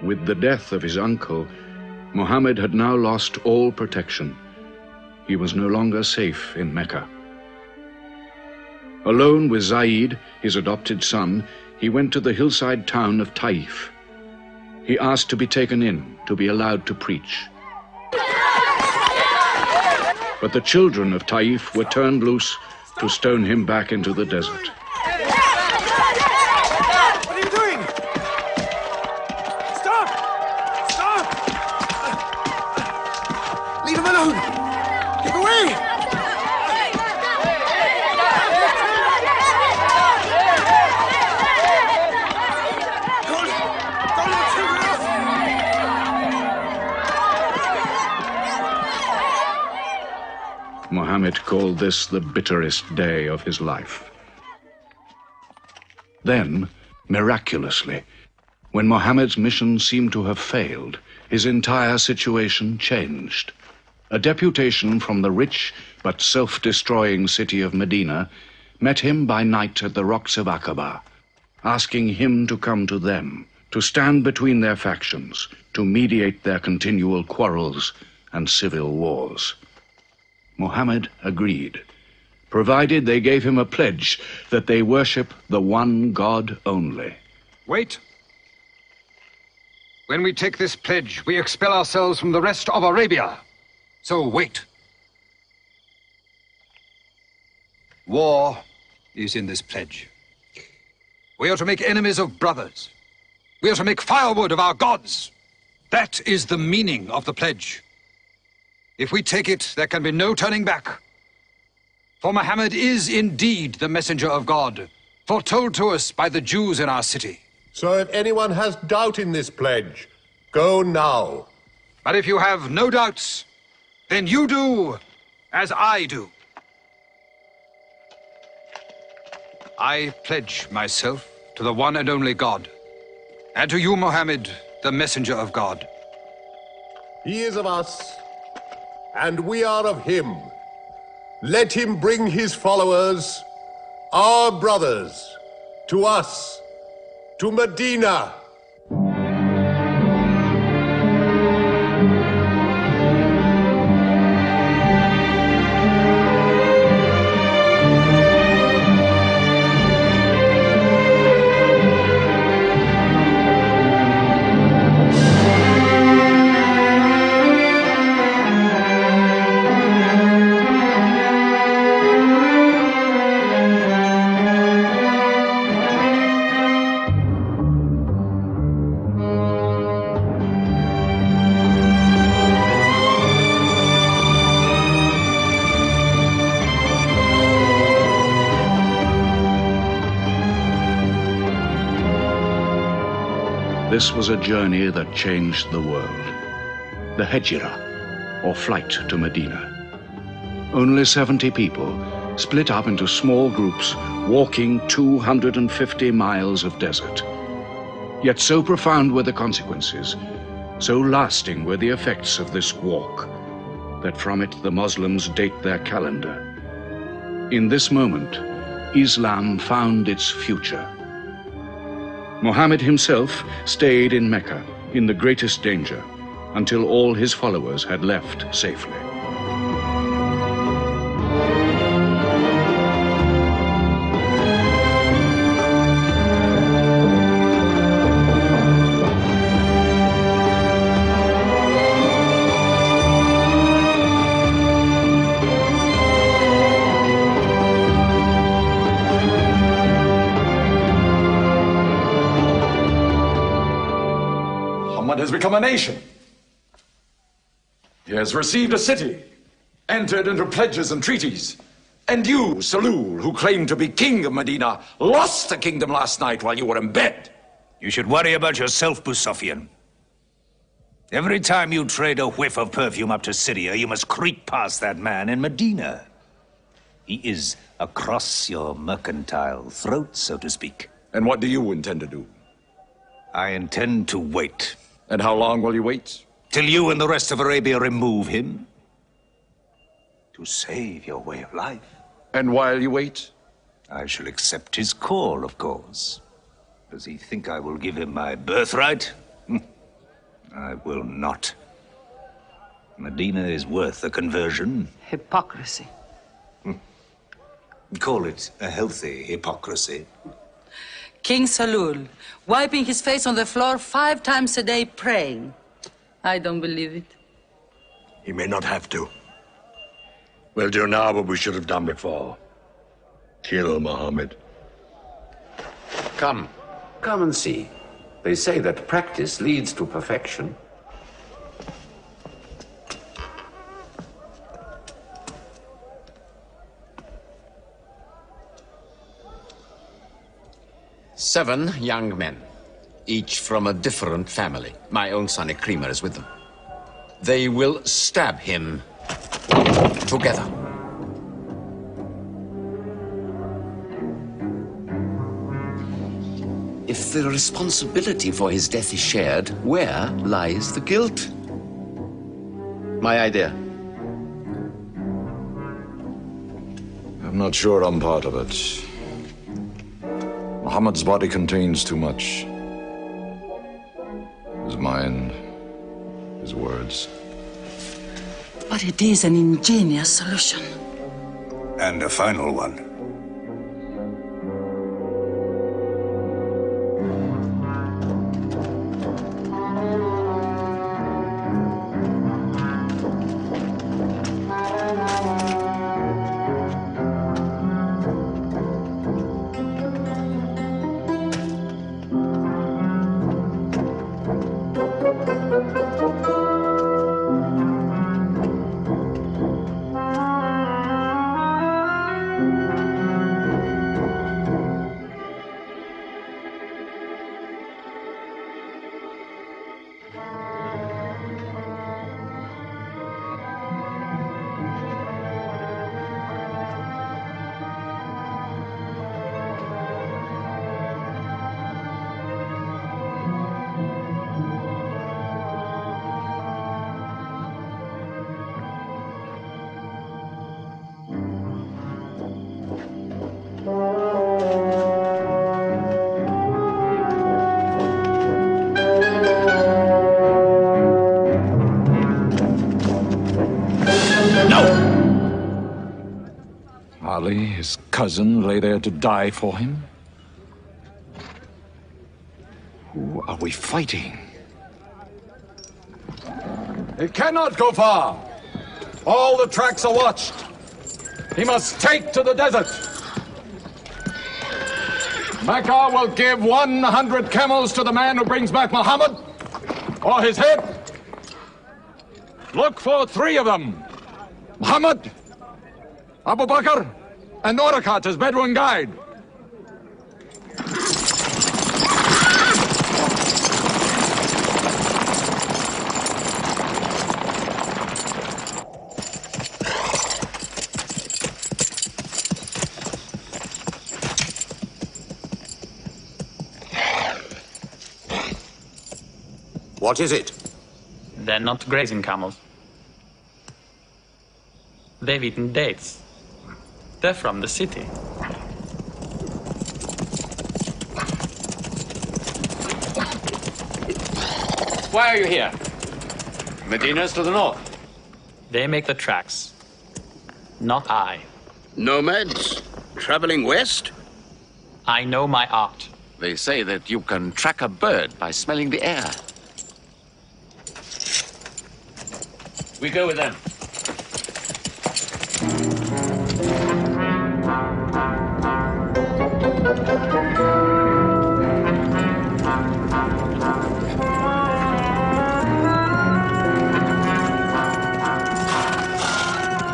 With the death of his uncle, Muhammad had now lost all protection. He was no longer safe in Mecca. Alone with Zaid, his adopted son, he went to the hillside town of Taif. He asked to be taken in, to be allowed to preach. But the children of Taif were turned loose to stone him back into the desert. What are you doing? Stop! Stop! Leave him alone! Get away! Muhammad called this the bitterest day of his life. Then, miraculously, when Muhammad's mission seemed to have failed, his entire situation changed. A deputation from the rich but self-destroying city of Medina met him by night at the rocks of Aqaba, asking him to come to them, to stand between their factions, to mediate their continual quarrels and civil wars. Muhammad agreed, provided they gave him a pledge that they worship the one God only. Wait. When we take this pledge, we expel ourselves from the rest of Arabia. So wait. War is in this pledge. We are to make enemies of brothers. We are to make firewood of our gods. That is the meaning of the pledge. If we take it, there can be no turning back. For Muhammad is indeed the messenger of God, foretold to us by the Jews in our city. So if anyone has doubt in this pledge, go now. But if you have no doubts, then you do as I do. I pledge myself to the one and only God, and to you, Muhammad, the messenger of God. He is of us, and we are of him. Let him bring his followers, our brothers, to us, to Medina. This was a journey that changed the world. The Hijrah, or flight to Medina. Only 70 people, split up into small groups, walking 250 miles of desert. Yet so profound were the consequences, so lasting were the effects of this walk, that from it the Muslims date their calendar. In this moment, Islam found its future. Muhammad himself stayed in Mecca in the greatest danger until all his followers had left safely. Has become a nation. He has received a city, entered into pledges and treaties. And you, Salul, who claimed to be king of Medina, lost the kingdom last night while you were in bed. You should worry about yourself, Busafian. Every time you trade a whiff of perfume up to Syria, you must creep past that man in Medina. He is across your mercantile throat, so to speak. And what do you intend to do? I intend to wait. And how long will you wait? Till you and the rest of Arabia remove him. To save your way of life. And while you wait? I shall accept his call, of course. Does he think I will give him my birthright? I will not. Medina is worth a conversion. Hypocrisy. Call it a healthy hypocrisy. King Salul, wiping his face on the floor 5 times a day, praying. I don't believe it. He may not have to. We'll do now what we should have done before. Kill Muhammad. Come and see. They say that practice leads to perfection. Seven young men, each from a different family. My own son Ikrimah is with them. They will stab him together. If the responsibility for his death is shared, where lies the guilt? My idea. I'm not sure I'm part of it. Muhammad's body contains too much. His mind, his words. But it is an ingenious solution. And a final one. Ali, his cousin, lay there to die for him? Who are we fighting? He cannot go far. All the tracks are watched. He must take to the desert. Mecca will give 100 camels to the man who brings back Muhammad, or his head. Look for 3 of them. Muhammad, Abu Bakr, and Orakat as Bedouin guide. What is it? They're not grazing camels. They've eaten dates. They're from the city. Why are you here? Medina's to the north. They make the tracks. Not I. Nomads traveling west? I know my art. They say that you can track a bird by smelling the air. We go with them.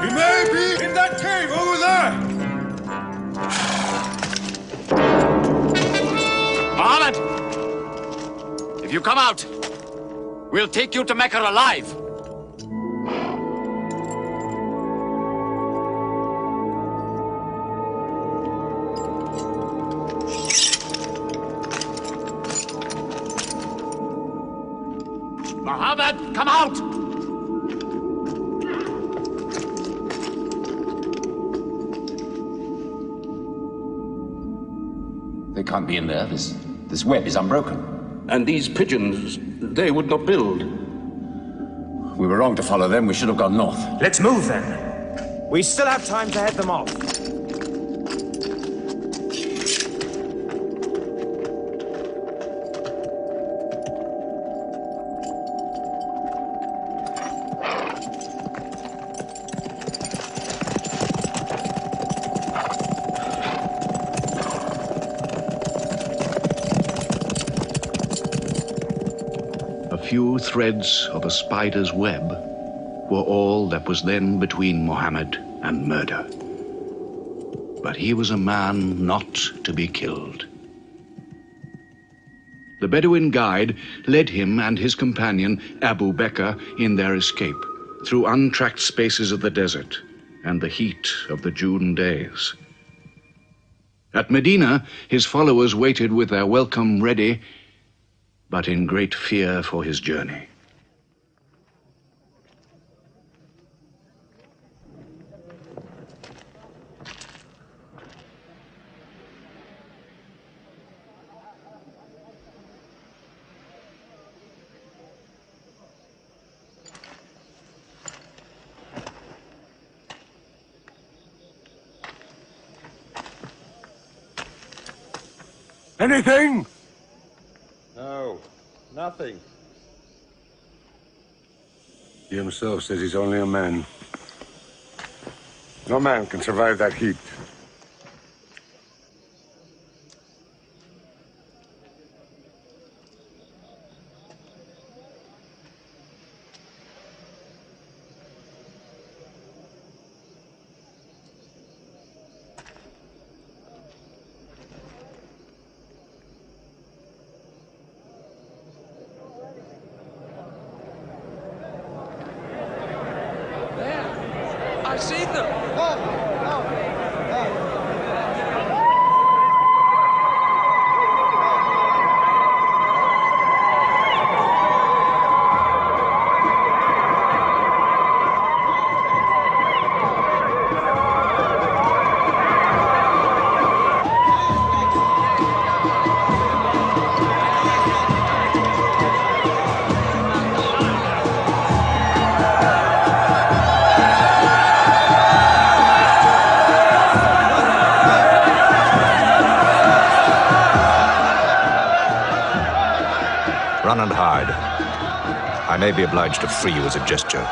He may be in that cave over there. Muhammad! If you come out, we'll take you to Mecca alive. Muhammad, come out! They can't be in there. This web is unbroken. And these pigeons, they would not build. We were wrong to follow them. We should have gone north. Let's move then. We still have time to head them off. few threads of a spider's web were all that was then between Mohammed and murder. But he was a man not to be killed. The Bedouin guide led him and his companion, Abu Bakr, in their escape through untracked spaces of the desert and the heat of the June days. At Medina, his followers waited with their welcome ready, but in great fear for his journey. Anything? No, nothing. He himself says he's only a man. No man can survive that heat. I see them! Run and hide. I may be obliged to free you as a gesture.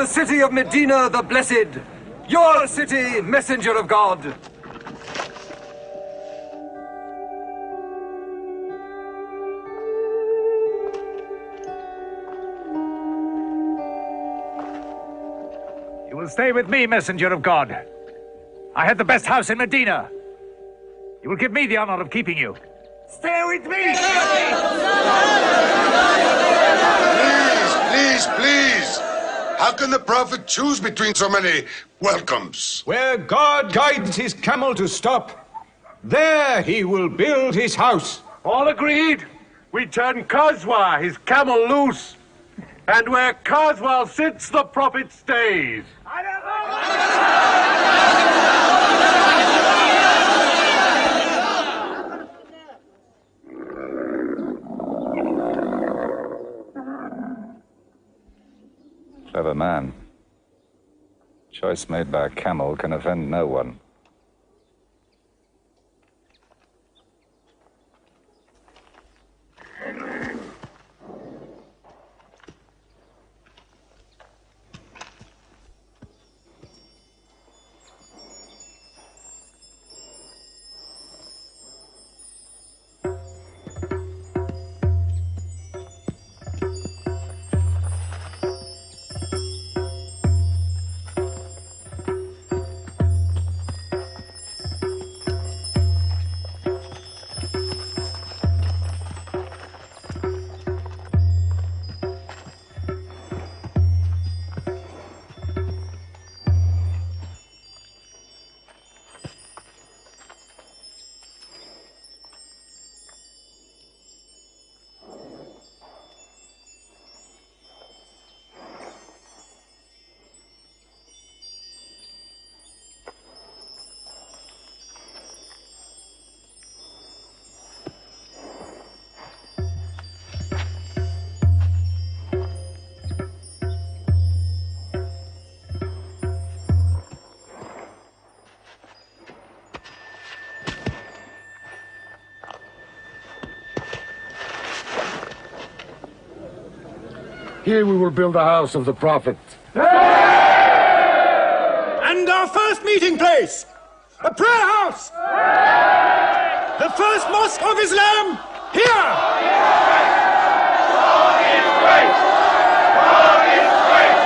City of Medina the Blessed, your city, messenger of God. You will stay with me, messenger of God. I had the best house in Medina. You will give me the honor of keeping you. Stay with me! Please! How can the Prophet choose between so many welcomes? Where God guides his camel to stop, there he will build his house. All agreed? We turn Khazwa, his camel, loose. And where Khazwa sits, the Prophet stays. Clever man. Choice made by a camel can offend no one. Here we will build the house of the prophet. And our first meeting place, a prayer house. The first mosque of Islam, here. God is great. God is great.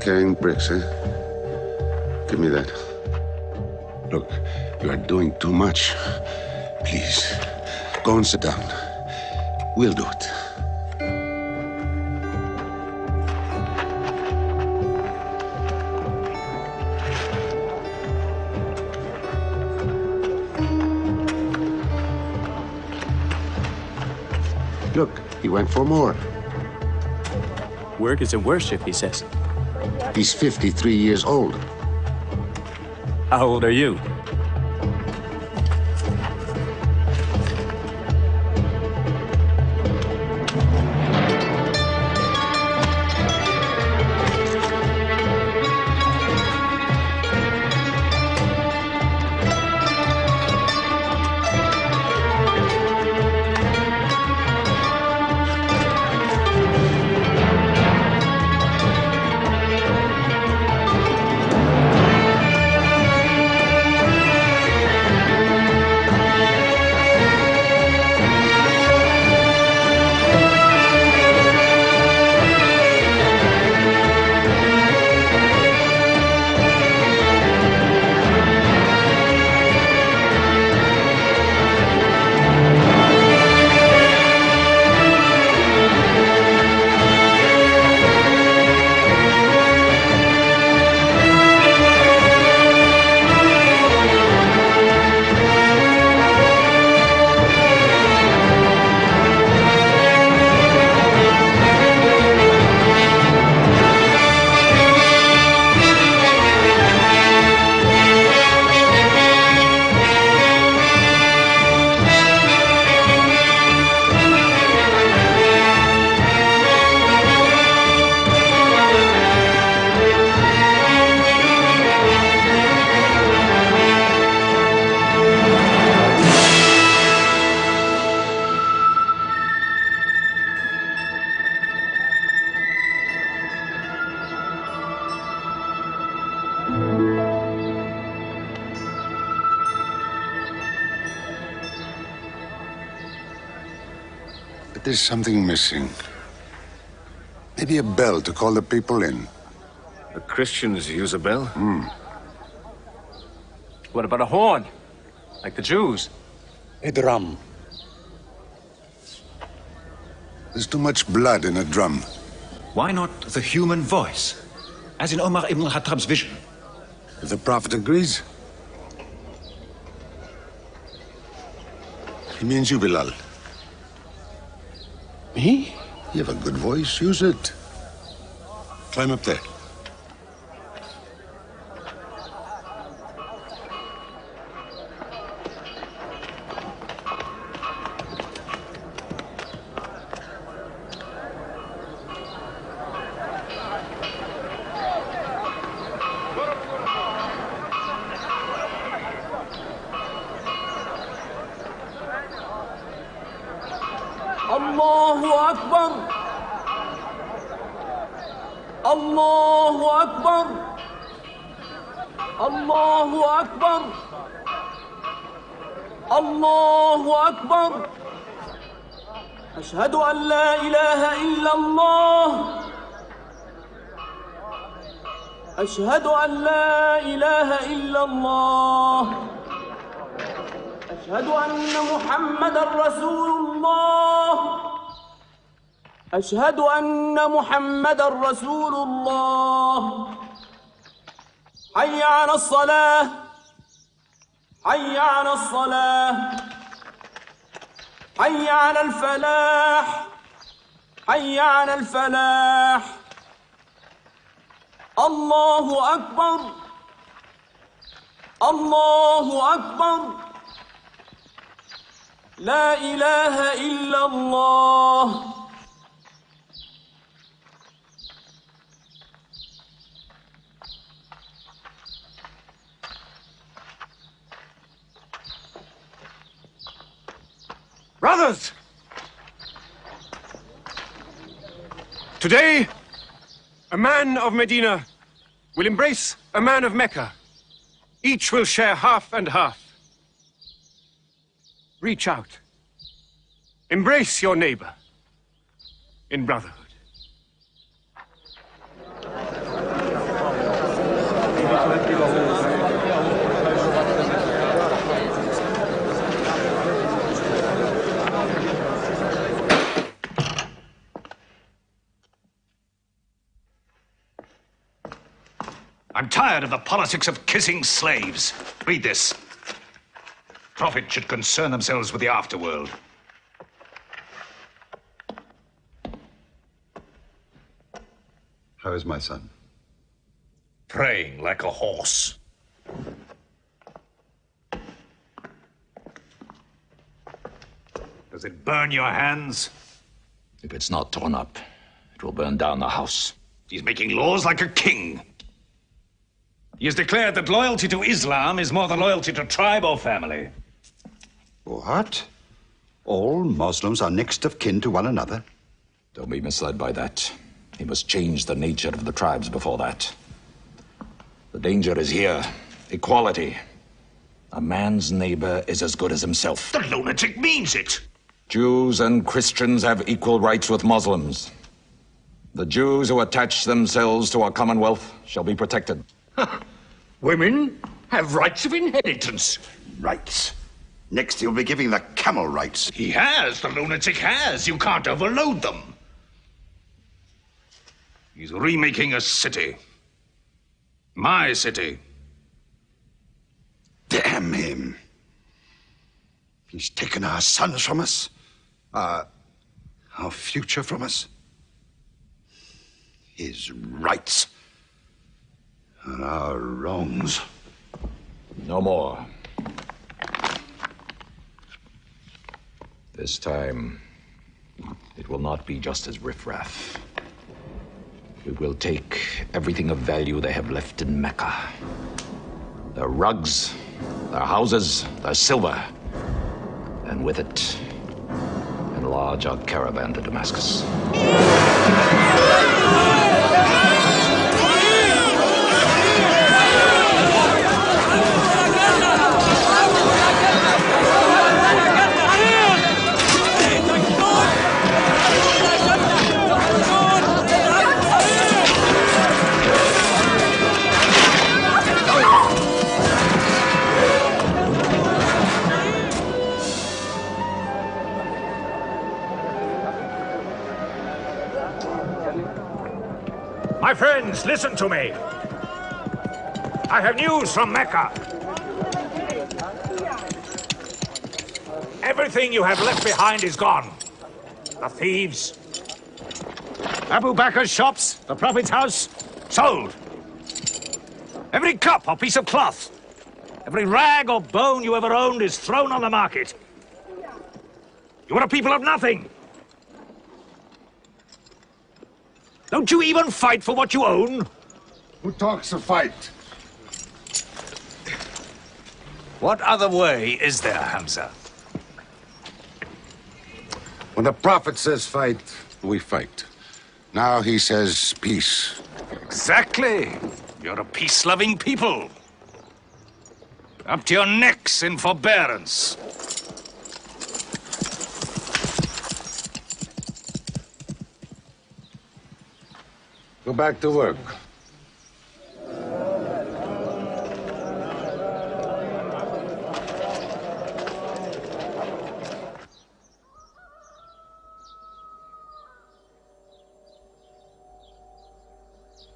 Carrying bricks, eh? Give me that. Look, you are doing too much. Please, go and sit down. We'll do it. Look, he went for more. Work is a worship, he says. He's 53 years old. How old are you? There's something missing. Maybe a bell to call the people in. The Christians use a bell? What about a horn? Like the Jews? A drum. There's too much blood in a drum. Why not the human voice? As in Omar ibn al-Khattab's vision. If the prophet agrees. He means you, Bilal. Me? You have a good voice. Use it. Climb up there. الله أكبر الله أكبر الله أكبر الله أكبر أشهد أن لا إله إلا الله أشهد أن لا إله إلا الله أشهد أن محمدًا رسول الله أشهد أن محمدًا رسول الله حي على الصلاة حي على الصلاة حي على الفلاح حي على الفلاح الله أكبر الله أكبر لا إله إلا الله Brothers! Today, a man of Medina will embrace a man of Mecca. Each will share half and half. Reach out. Embrace your neighbor in brotherhood. I'm tired of the politics of kissing slaves. Read this. Prophets should concern themselves with the afterworld. How is my son? Praying like a horse. Does it burn your hands? If it's not torn up, it will burn down the house. He's making laws like a king. He has declared that loyalty to Islam is more than loyalty to tribe or family. What? All Muslims are next of kin to one another? Don't be misled by that. He must change the nature of the tribes before that. The danger is here. Equality. A man's neighbor is as good as himself. The lunatic means it. Jews and Christians have equal rights with Muslims. The Jews who attach themselves to our commonwealth shall be protected. Women have rights of inheritance. Rights? Next he'll be giving the camel rights. He has. The lunatic has. You can't overload them. He's remaking a city. My city. Damn him. He's taken our sons from us. Our future from us. His rights. And our wrongs. No more. This time, it will not be just as riffraff. We will take everything of value they have left in Mecca. Their rugs, their houses, their silver. And with it, enlarge our caravan to Damascus. My friends, listen to me. I have news from Mecca. Everything you have left behind is gone. The thieves. Abu Bakr's shops, the Prophet's house, sold. Every cup or piece of cloth, every rag or bone you ever owned is thrown on the market. You are a people of nothing. Don't you even fight for what you own? Who talks of fight? What other way is there, Hamza? When the Prophet says fight, we fight. Now he says peace. Exactly. You're a peace-loving people. Up to your necks in forbearance. Go back to work.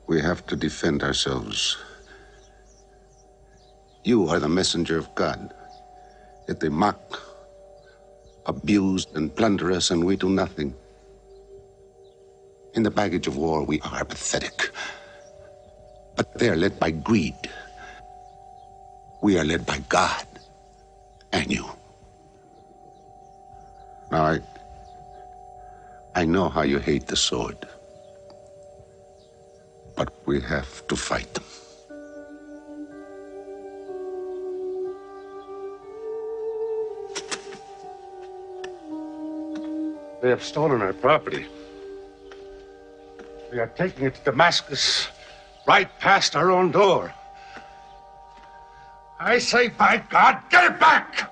We have to defend ourselves. You are the messenger of God. Yet they mock, abuse, and plunder us, and we do nothing. In the baggage of war, we are pathetic. But they are led by greed. We are led by God and you. Now, I know how you hate the sword. But we have to fight them. They have stolen our property. They are taking it to Damascus, right past our own door. I say, by God, get it back!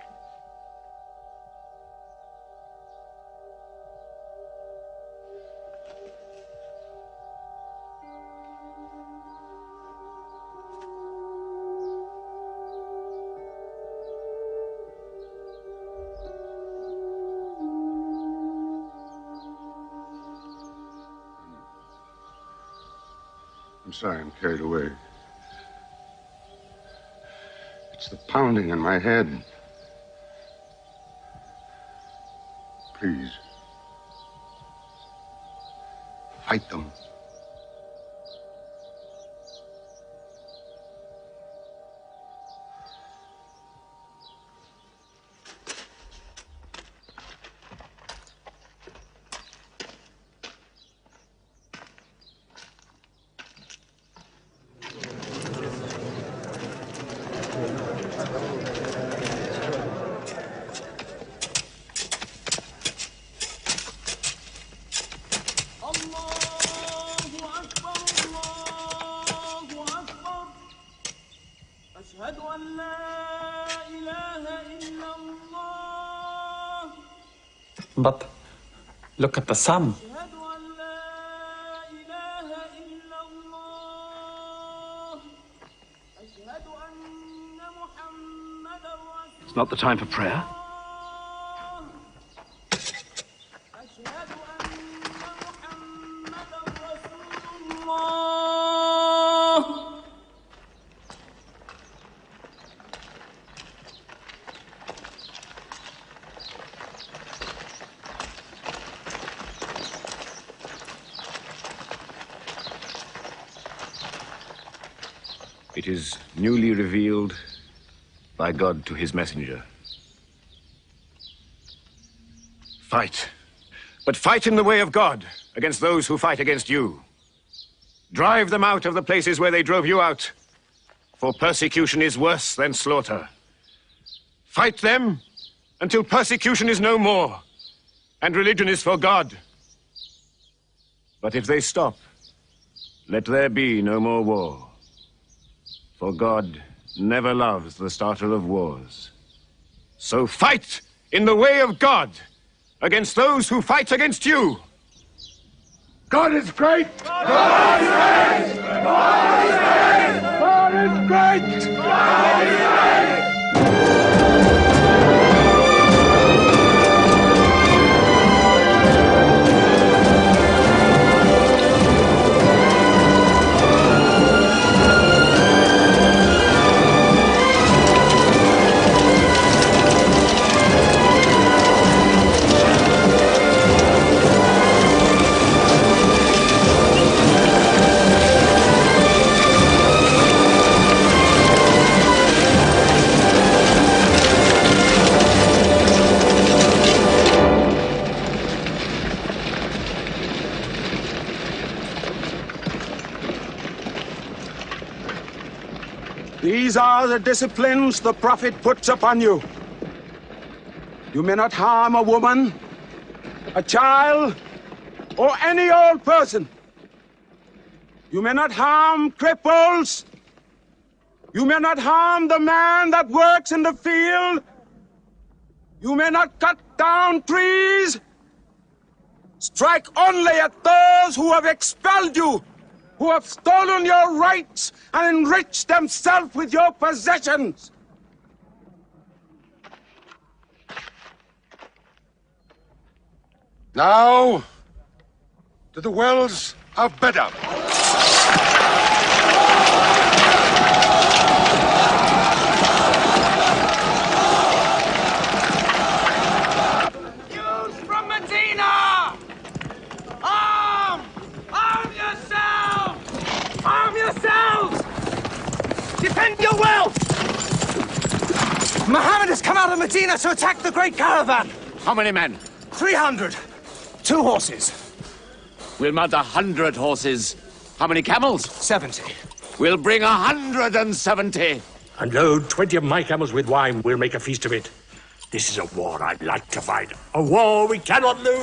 I'm sorry, I'm carried away. It's the pounding in my head. Please. Fight them. But look at the sun. It's not the time for prayer. It is newly revealed by God to his messenger. Fight. But fight in the way of God against those who fight against you. Drive them out of the places where they drove you out, for persecution is worse than slaughter. Fight them until persecution is no more, and religion is for God. But if they stop, let there be no more war. For God never loves the starter of wars. So fight in the way of God against those who fight against you. God is great! God is great! God is great! God is great! God is great! These are the disciplines the prophet puts upon you. You may not harm a woman, a child, or any old person. You may not harm cripples. You may not harm the man that works in the field. You may not cut down trees. Strike only at those who have expelled you, who have stolen your rights and enriched themselves with your possessions. Now, to the wells of Badar. out of Medina to attack the great caravan. How many men? 300. 2 horses. We'll mount 100 horses. How many camels? 70. We'll bring 170. And load 20 of my camels with wine. We'll make a feast of it. This is a war I'd like to fight. A war we cannot lose.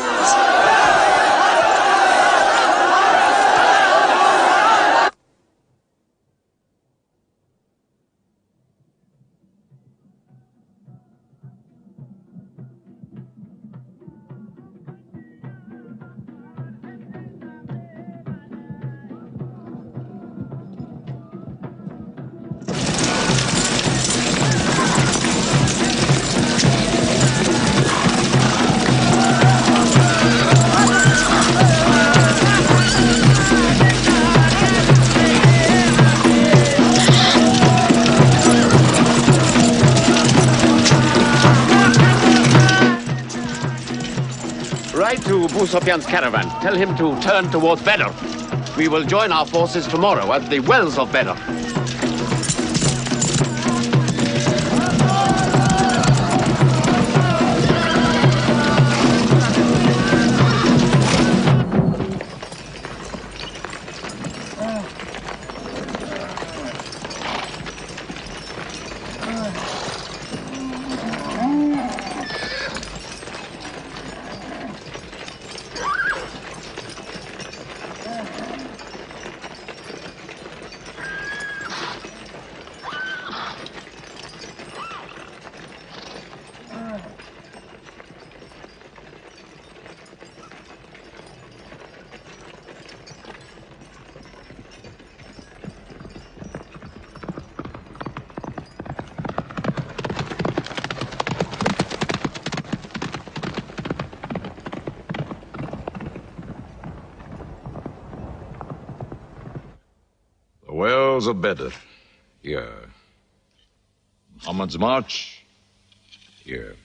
Ride to Abu Sufyan's caravan. Tell him to turn towards Badr. We will join our forces tomorrow at the wells of Badr. Wells of Badr. Here. Muhammad's march. Here.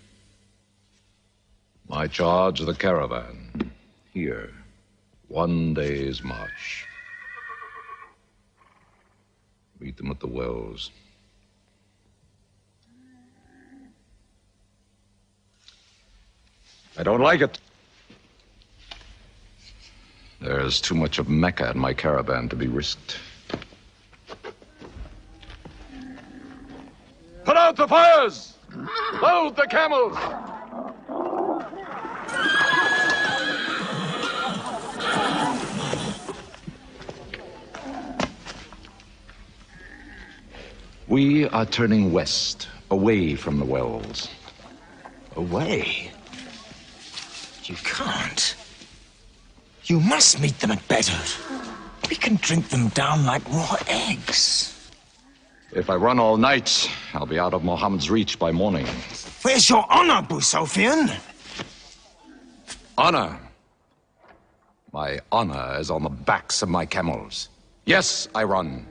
My charge of the caravan. Here. 1 day's march. Meet them at the wells. I don't like it. There's too much of Mecca in my caravan to be risked. Put out the fires! Load the camels! We are turning west, away from the wells. Away? You can't. You must meet them at Badr. We can drink them down like raw eggs. If I run all night, I'll be out of Muhammad's reach by morning. Where's your honor, Abu Sufyan? Honor? My honor is on the backs of my camels. Yes, I run.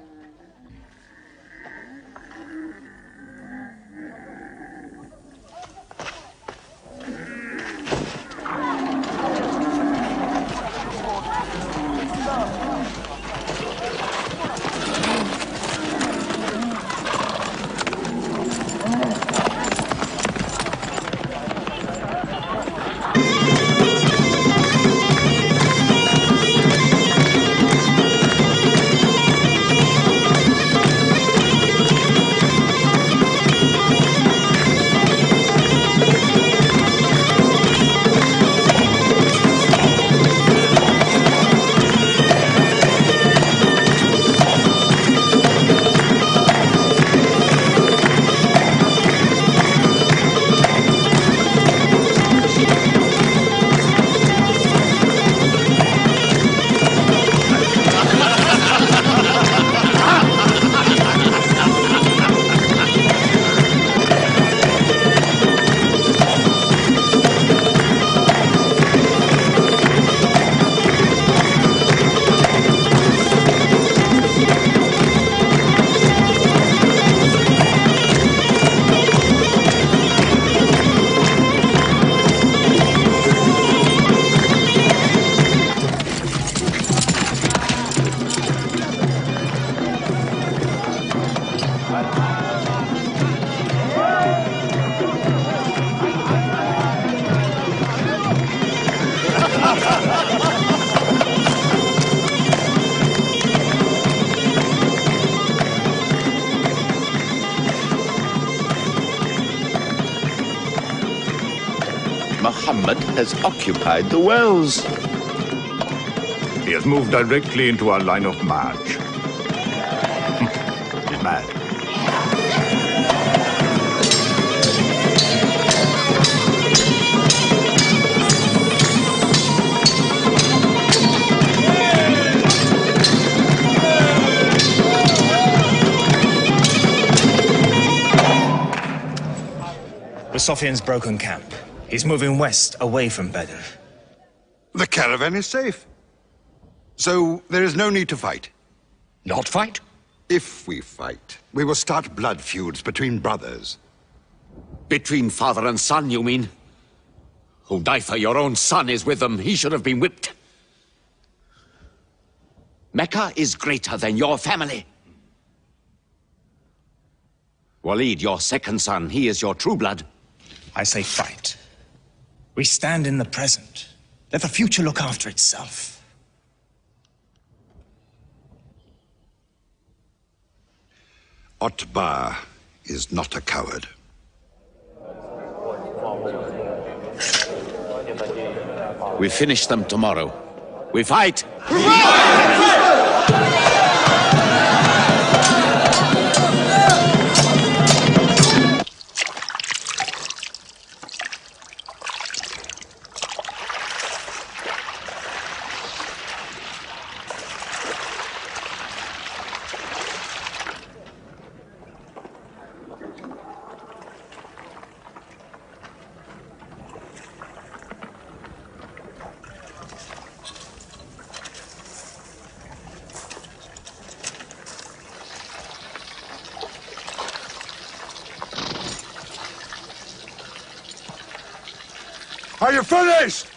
Muhammad has occupied the wells. He has moved directly into our line of march. He's mad. Sophian's broken camp. He's moving west, away from Badar. The caravan is safe. So there is no need to fight. Not fight? If we fight, we will start blood feuds between brothers. Between father and son, you mean? Hudayfa, your own son, is with them. He should have been whipped. Mecca is greater than your family. Walid, your second son, he is your true blood. I say fight. We stand in the present. Let the future look after itself. Otbah is not a coward. We finish them tomorrow. We fight! Are you finished?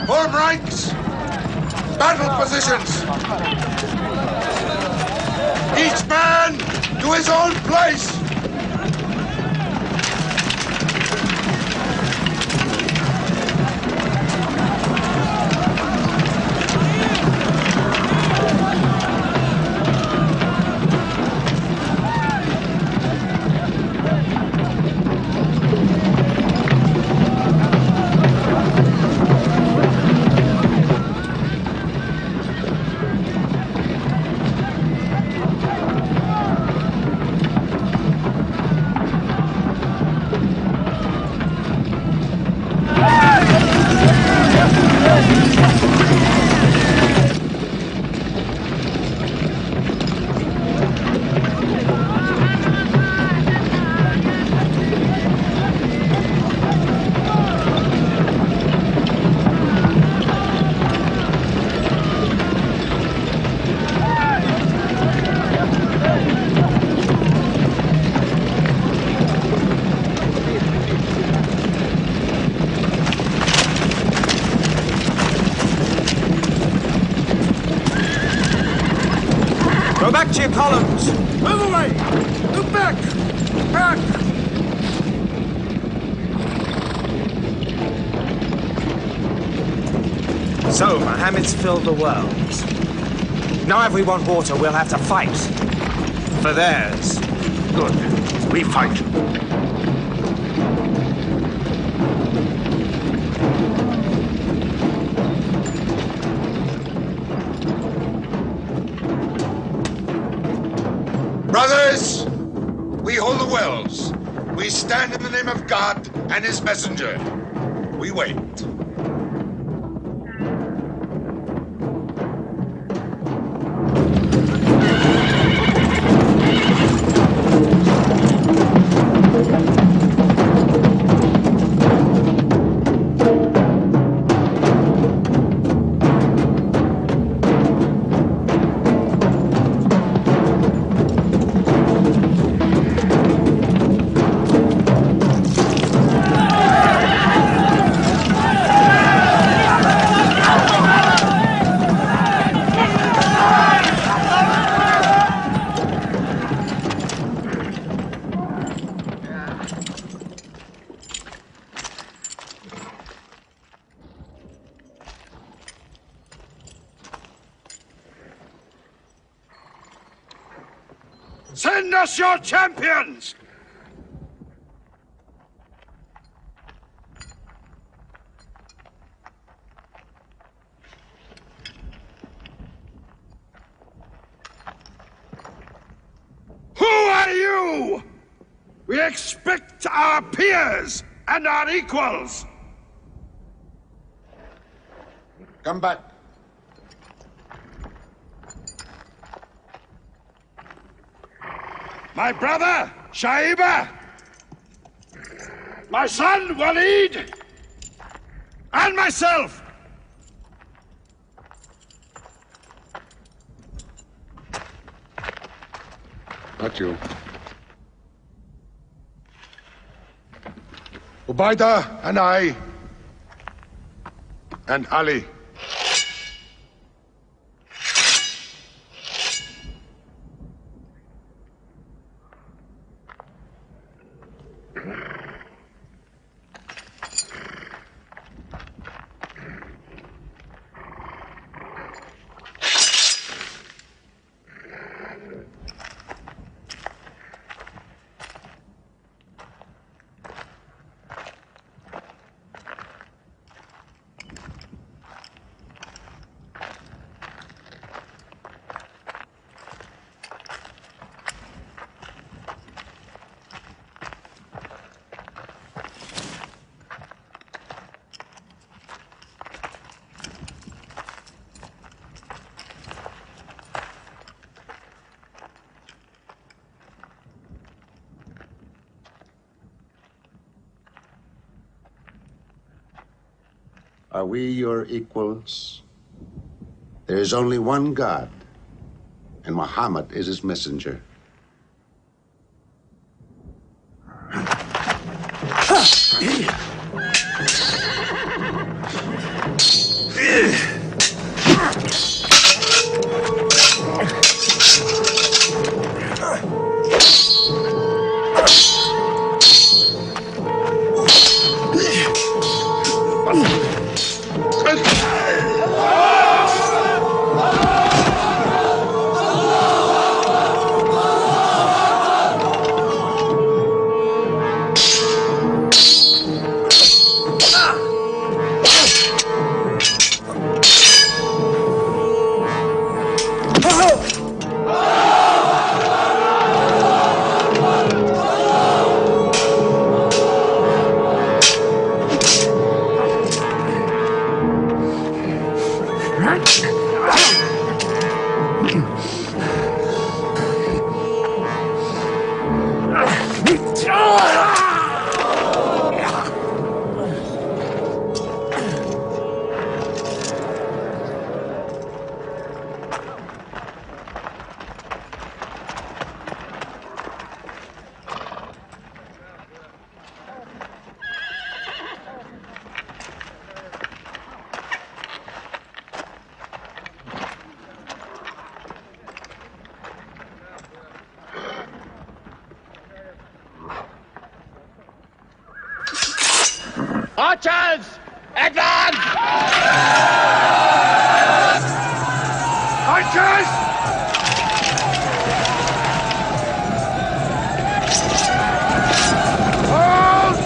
Form ranks! Battle positions! Each man to his own place! Go back to your columns! Move away! Move back! Back! So, Mohammed's filled the world. Now if we want water, we'll have to fight. For theirs. Good. We fight. Brothers, we hold the wells. We stand in the name of God and his messenger. We wait. Send us your champions! Who are you? We expect our peers and our equals. Come back. My brother, Shaiba. My son, Walid. And myself. Not you. Ubaidah and I, and Ali. Are we your equals? There is only one God, and Muhammad is his messenger. Archers! Advance! Archers! Hold!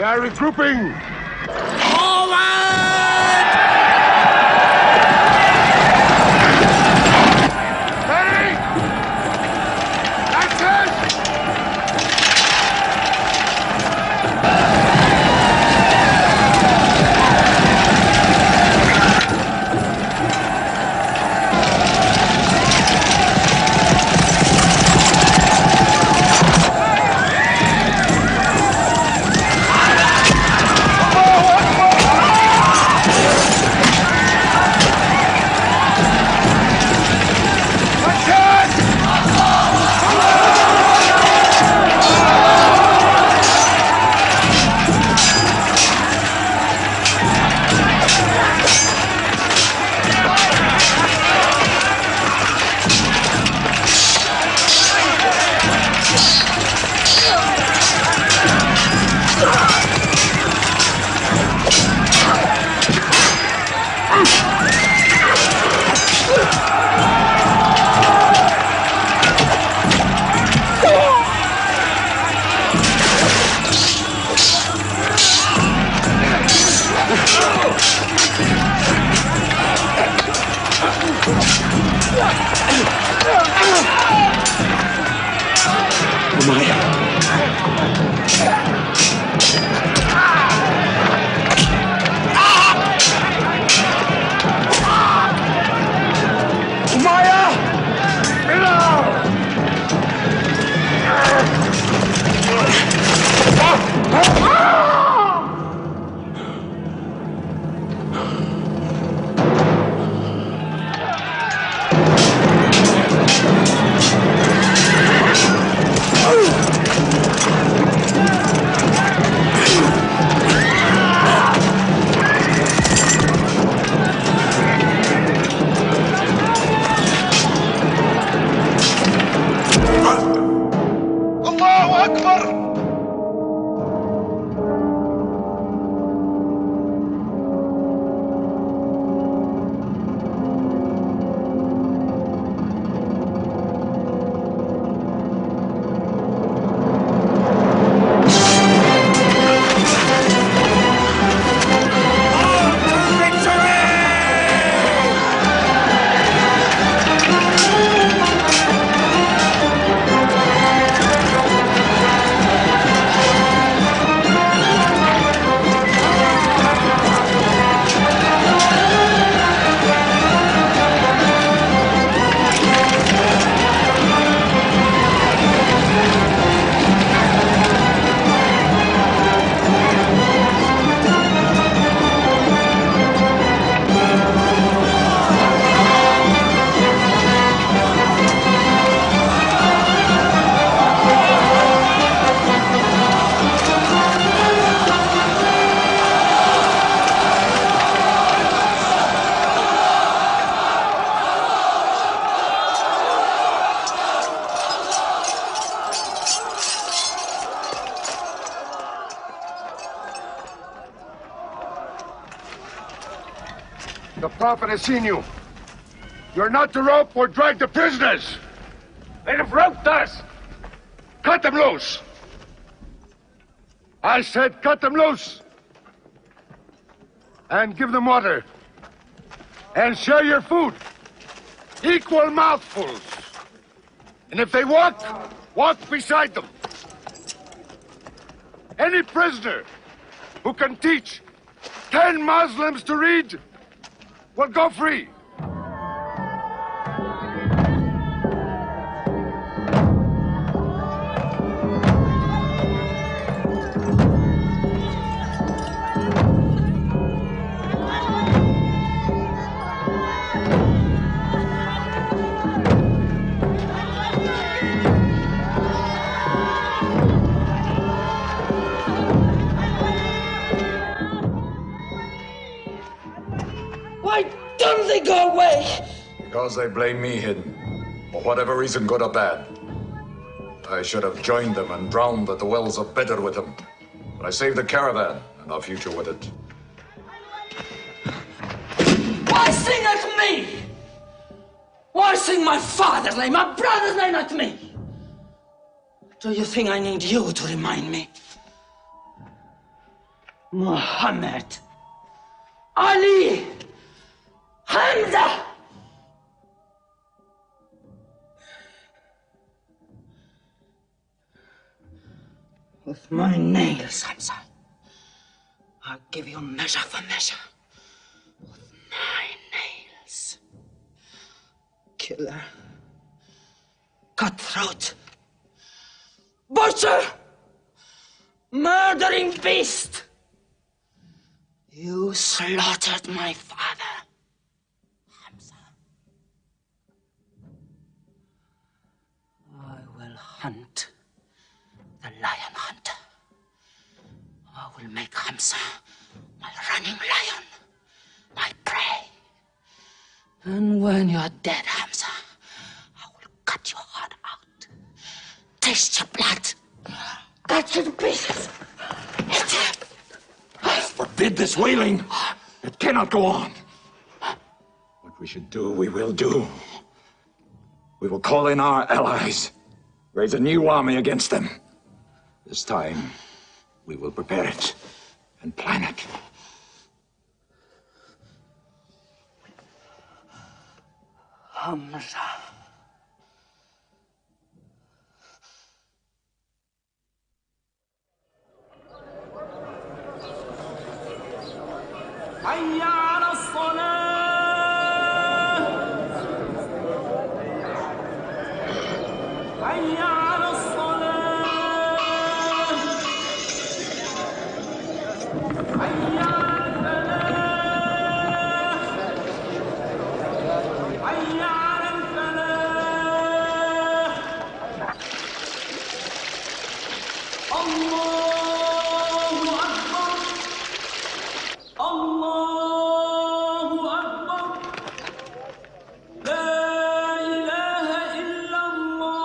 They are regrouping! Ready? That's it! The Prophet has seen you. You're not to rope or drag the prisoners. They have roped us. Cut them loose. I said cut them loose. And give them water. And share your food. Equal mouthfuls. And if they walk, walk beside them. Any prisoner who can teach 10 Muslims to read will go free. Why don't they go away? Because they blame me, Hidden. For whatever reason, good or bad. I should have joined them and drowned at the wells of Badar with them. But I saved the caravan and our future with it. Why sing at me? Why sing my father's name, my brother's name at me? Do you think I need you to remind me? Muhammad, Ali, Hamza. With my nails, Hamza, I'll give you measure for measure. With my nails. Killer. Cutthroat. Butcher. Murdering beast. You slaughtered my father, Hamza. I will hunt the lion hunter. I will make Hamza my running lion, my prey. And when you're dead, Hamza, I will cut your heart out, taste your blood, cut you to pieces, eat it. Forbid this wailing. It cannot go on. What we should do, we will do. We will call in our allies, raise a new army against them. This time, we will prepare it and plan it. Hamza. حي على الصلاة حي على الصلاة حي على الفلاح حي على الفلاح الله أكبر الله أكبر لا إله إلا الله.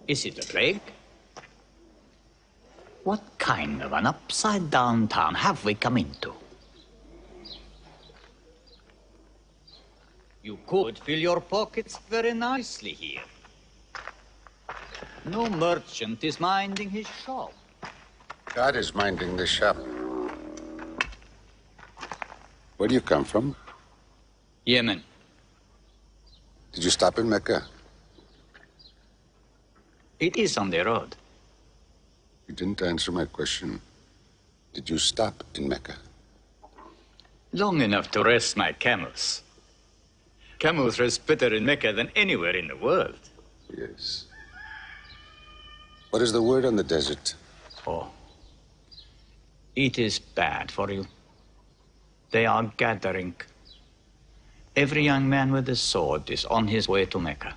Is it a plague? What kind of an upside-down town have we come into? You could fill your pockets very nicely here. No merchant is minding his shop. God is minding the shop. Where do you come from? Yemen. Did you stop in Mecca? It is on the road. You didn't answer my question. Did you stop in Mecca? Long enough to rest my camels. Camels rest better in Mecca than anywhere in the world. Yes. What is the word on the desert? Oh. It is bad for you. They are gathering. Every young man with a sword is on his way to Mecca.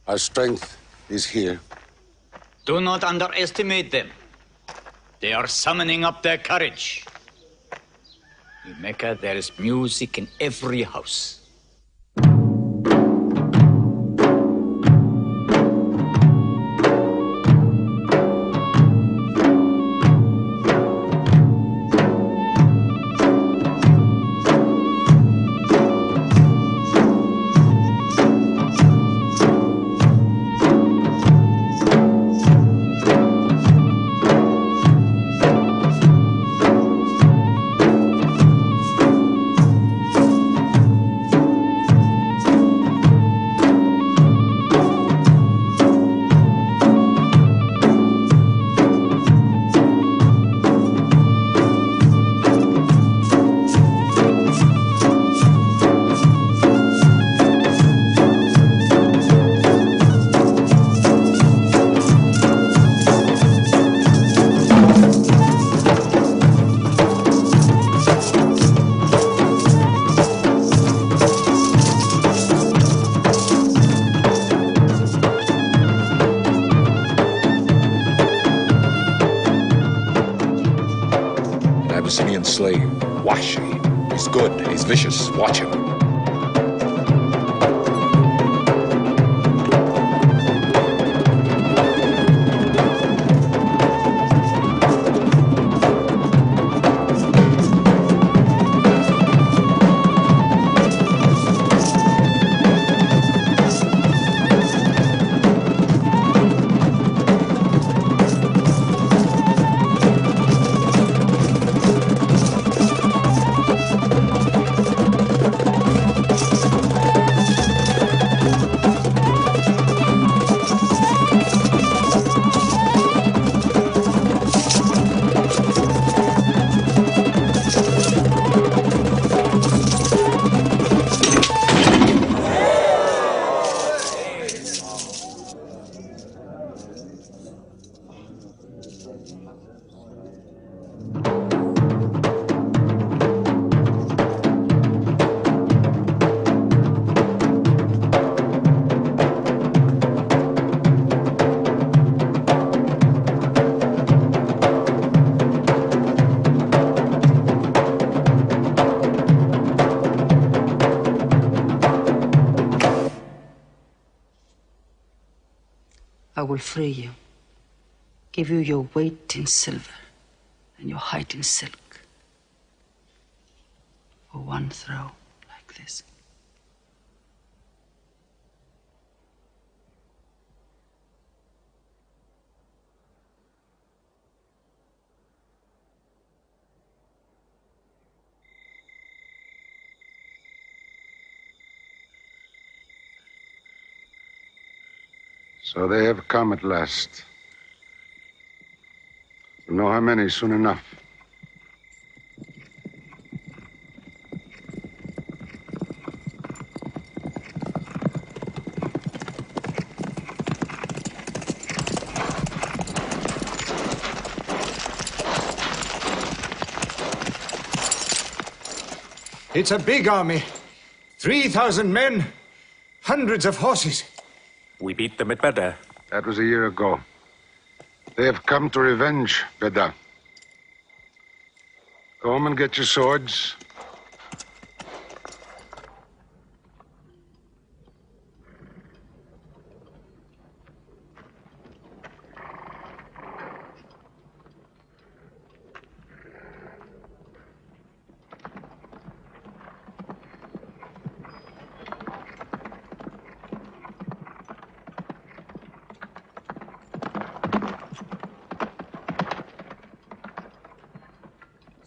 Our strength is here. Do not underestimate them. They are summoning up their courage. In Mecca, there is music in every house. Abyssinian slave. Washi. He's good. He's vicious. Watch him. I will free you, give you your weight in silver and your height in silk for one throw like this. So they have come at last. We'll know how many soon enough. It's a big army. 3,000 men, hundreds of horses. We beat them at Badar. That was a year ago. They have come to revenge, badar. Go home and get your swords.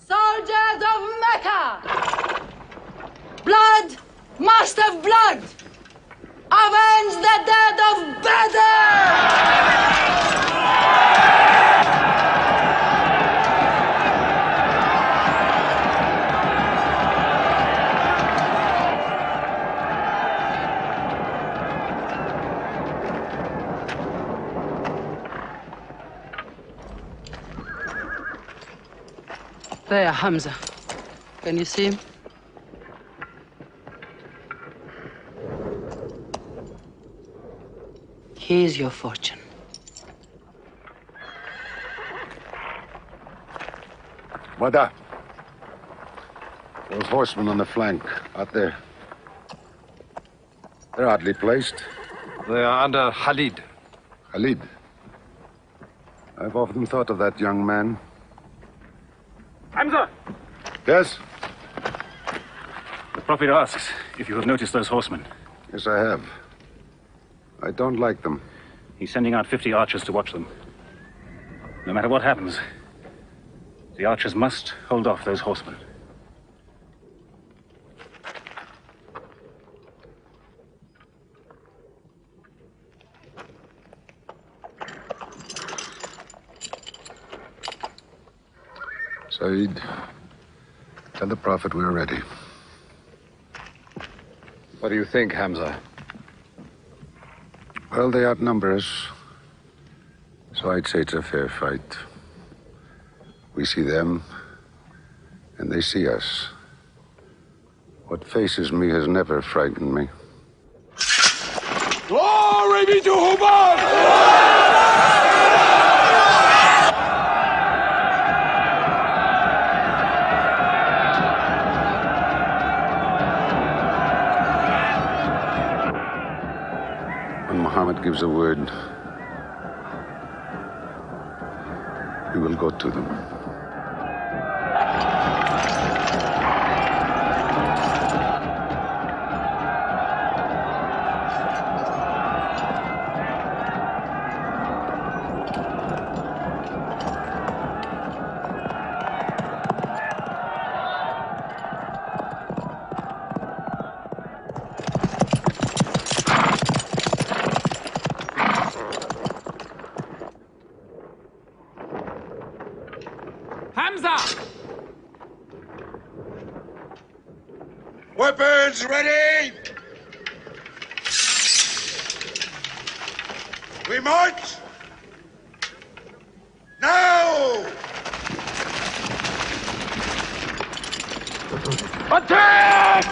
Soldiers of Mecca! Blood must have blood! Avenge the dead of Badar! There, Hamza. Can you see him? Here's your fortune. Badar. Those horsemen on the flank, out there. They're oddly placed. They are under Khalid. Khalid. I've often thought of that young man. Hamza! Yes? The Prophet asks if you have noticed those horsemen. Yes, I have. I don't like them. He's sending out 50 archers to watch them. No matter what happens, the archers must hold off those horsemen. Saeed, tell the Prophet we're ready. What do you think, Hamza? Well, they outnumber us, so I'd say it's a fair fight. We see them, and they see us. What faces me has never frightened me. Glory be to Huban! gives the word, we will go to them. Weapons ready! We march! Now! Attack!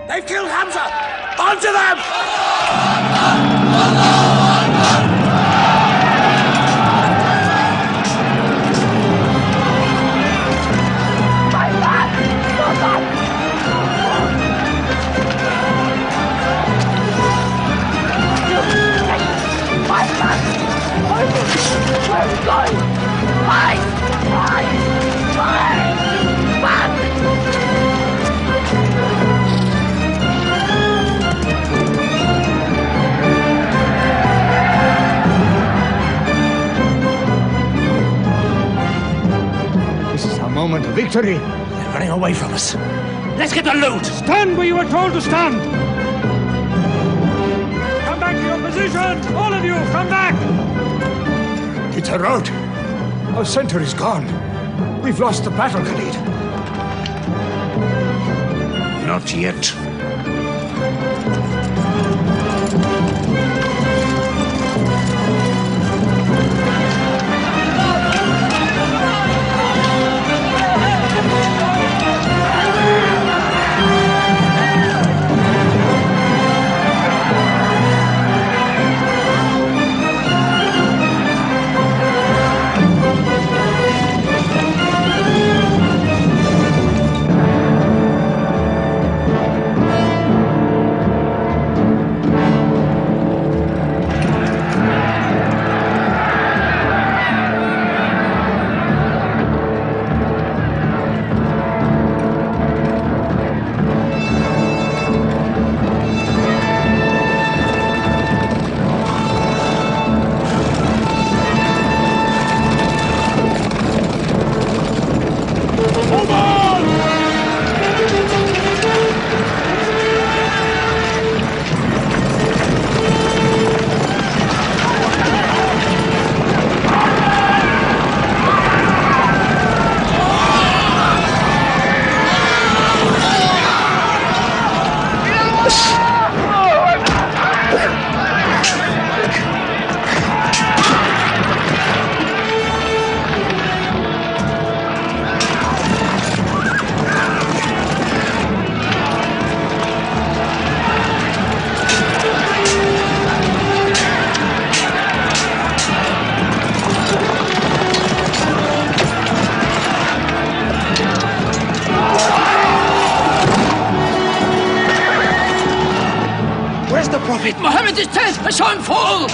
They've killed Hamza! Onto them! This is our moment of victory. They're running away from us. Let's get the loot! Stand where you were told to stand! Come back to your position! All of you, come back! It's a rout. Our center is gone. We've lost the battle, Khalid. Not yet. dead! I saw him fall!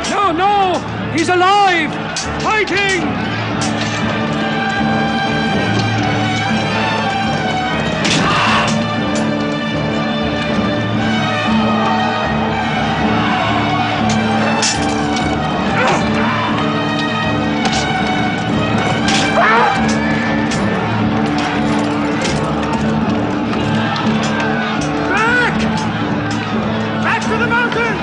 No, no! He's alive! Fighting! Back to the mountain!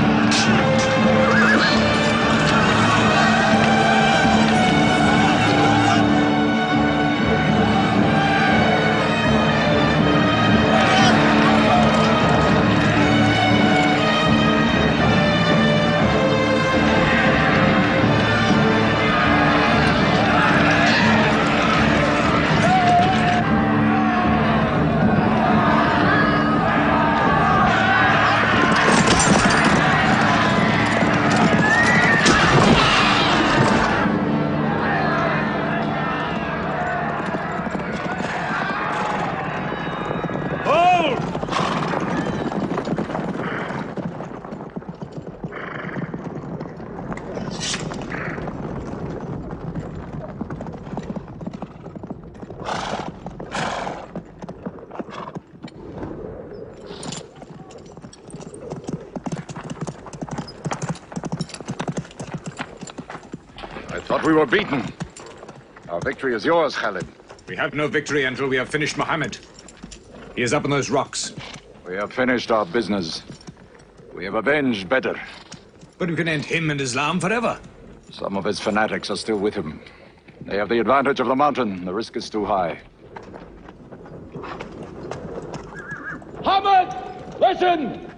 I thought we were beaten. Our victory is yours, Khalid. We have no victory until we have finished Muhammad. He is up on those rocks. We have finished our business. We have avenged Badr. But we can end him and Islam forever. Some of his fanatics are still with him. They have the advantage of the mountain. The risk is too high. Muhammad, listen!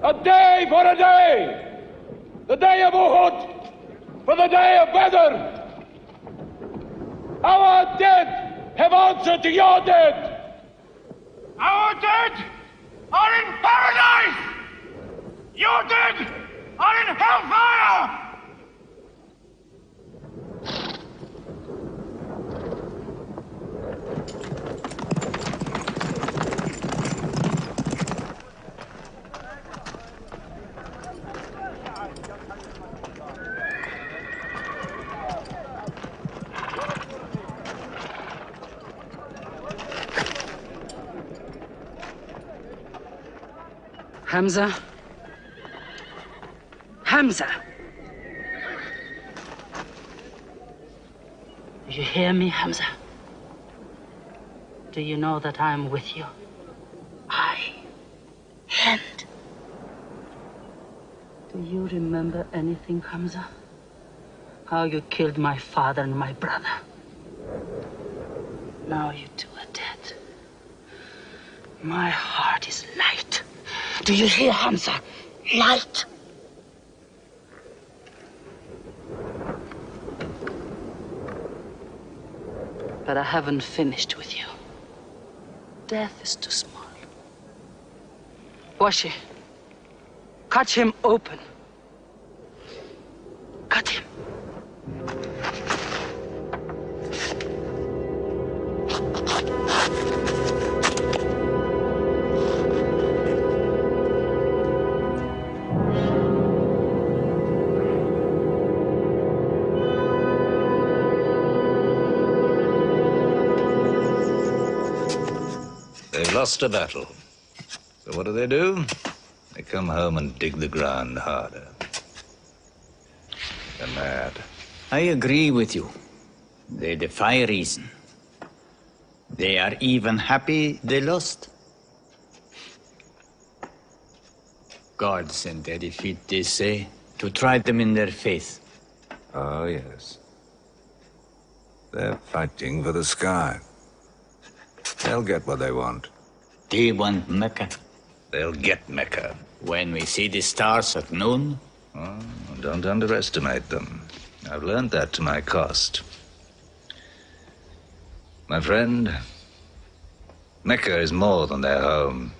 A day for a day! The day of Uhud for the day of Badr! Our dead have answered to your dead! Our dead are in paradise! Your dead are in hellfire! Hamza? Hamza! Do you hear me, Hamza? Do you know that I am with you? And do you remember anything, Hamza? How you killed my father and my brother? Now you two are dead. My heart is light. Do you hear, Hamza? Light. But I haven't finished with you. Death is too small. Washi, cut him open. Cut him. They've lost a battle. So what do? They come home and dig the ground harder. They're mad. I agree with you. They defy reason. They are even happy they lost. God sent their defeat, they say, to try them in their faith. Oh, yes. They're fighting for the sky. They'll get what they want. They want Mecca. They'll get Mecca. When we see the stars at noon? Oh, don't underestimate them. I've learned that to my cost. My friend, Mecca is more than their home.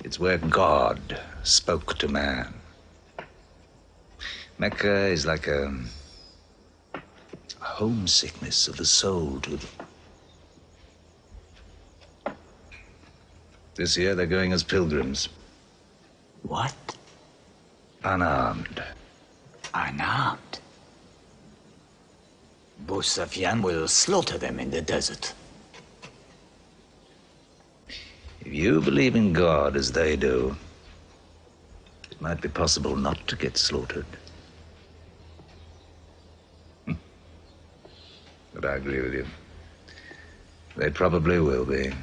It's where God spoke to man. Mecca is like a homesickness of the soul to them. This year they're going as pilgrims. What? Unarmed. Unarmed? Abu Sufyan will slaughter them in the desert. If you believe in God as they do, it might be possible not to get slaughtered. But I agree with you. They probably will be.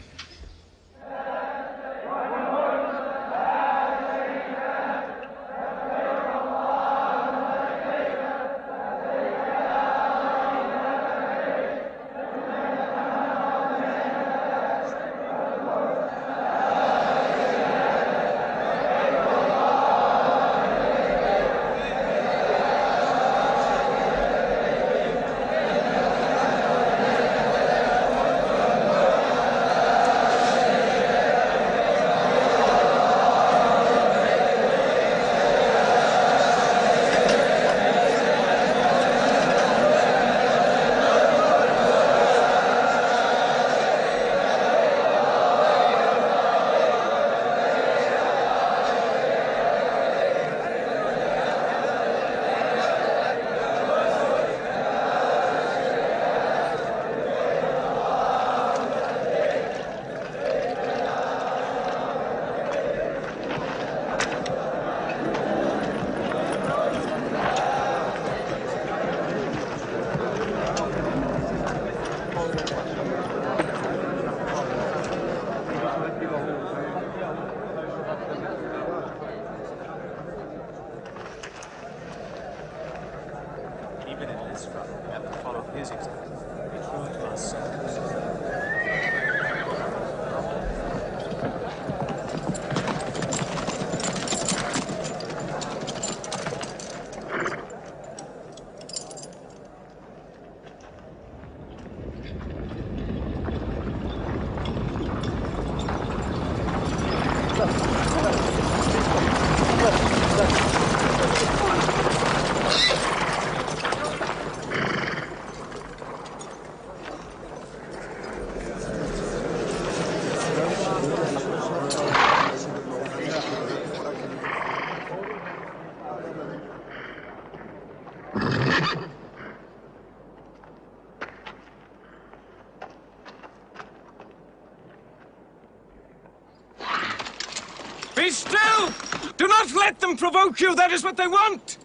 Be still! Do not let them provoke you! That is what they want!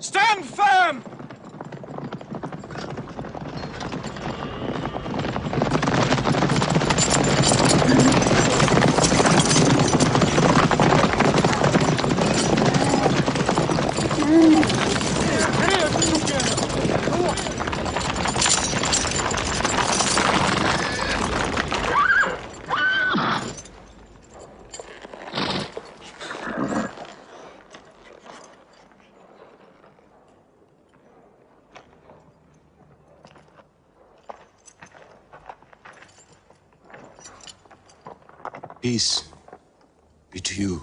Stand firm! Peace be to you.